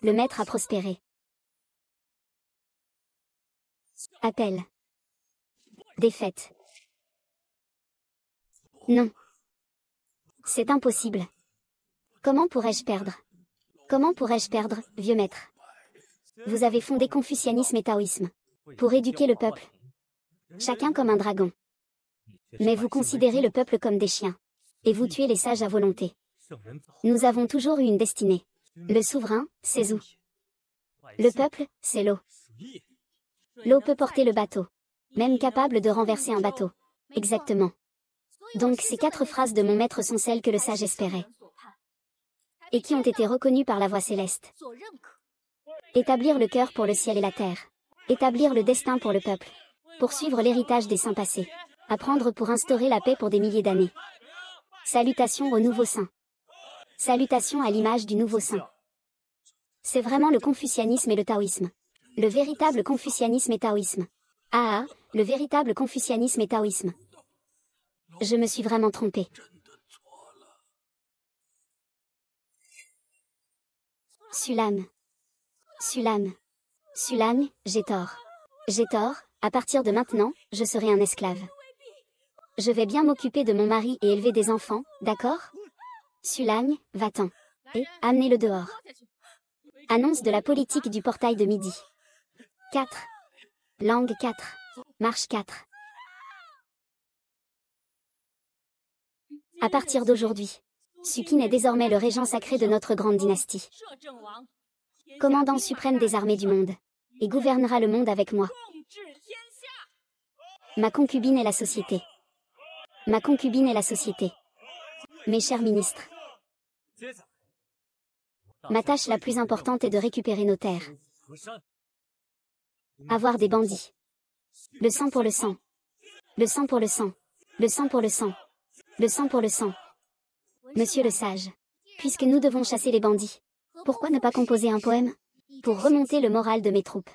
Le maître a prospéré. Appel. Défaite. Non. C'est impossible. Comment pourrais-je perdre? Comment pourrais-je perdre, vieux maître? Vous avez fondé confucianisme et taoïsme. Pour éduquer le peuple. Chacun comme un dragon. Mais vous considérez le peuple comme des chiens. Et vous tuez les sages à volonté. Nous avons toujours eu une destinée. Le souverain, c'est Zhou. Le peuple, c'est l'eau. L'eau peut porter le bateau. Même capable de renverser un bateau. Exactement. Donc ces 4 phrases de mon maître sont celles que le sage espérait. Et qui ont été reconnues par la voix céleste. Établir le cœur pour le ciel et la terre. Établir le destin pour le peuple. Poursuivre l'héritage des saints passés. Apprendre pour instaurer la paix pour des milliers d'années. Salutations au nouveau saint. Salutations à l'image du nouveau saint. C'est vraiment le confucianisme et le taoïsme. Le véritable confucianisme et taoïsme. Ah, le véritable confucianisme et taoïsme. Je me suis vraiment trompé. Sulam. Sulam. Sulam, j'ai tort. J'ai tort, à partir de maintenant, je serai un esclave. Je vais bien m'occuper de mon mari et élever des enfants, d'accord? Sulam, va-t'en. Et, amenez-le dehors. Annonce de la politique du portail de midi. 4. Langue 4. Marche 4. À partir d'aujourd'hui, Sukin est désormais le régent sacré de notre grande dynastie. Commandant suprême des armées du monde. Et gouvernera le monde avec moi. Ma concubine est la société. Ma concubine est la société. Mes chers ministres. Ma tâche la plus importante est de récupérer nos terres. Avoir des bandits. Le sang pour le sang. Le sang pour le sang. Le sang pour le sang. Le sang pour le sang. Monsieur le sage. Puisque nous devons chasser les bandits, pourquoi ne pas composer un poème? Pour remonter le moral de mes troupes.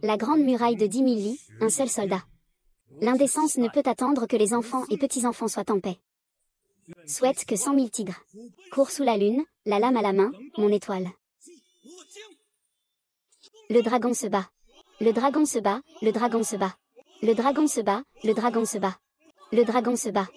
La grande muraille de 10 000 lits, un seul soldat. L'indécence ne peut attendre que les enfants et petits-enfants soient en paix. Souhaite que 100 000 tigres courent sous la lune, la lame à la main, mon étoile. Le dragon se bat. Le dragon se bat, le dragon se bat. Le dragon se bat, le dragon se bat. Le dragon se bat.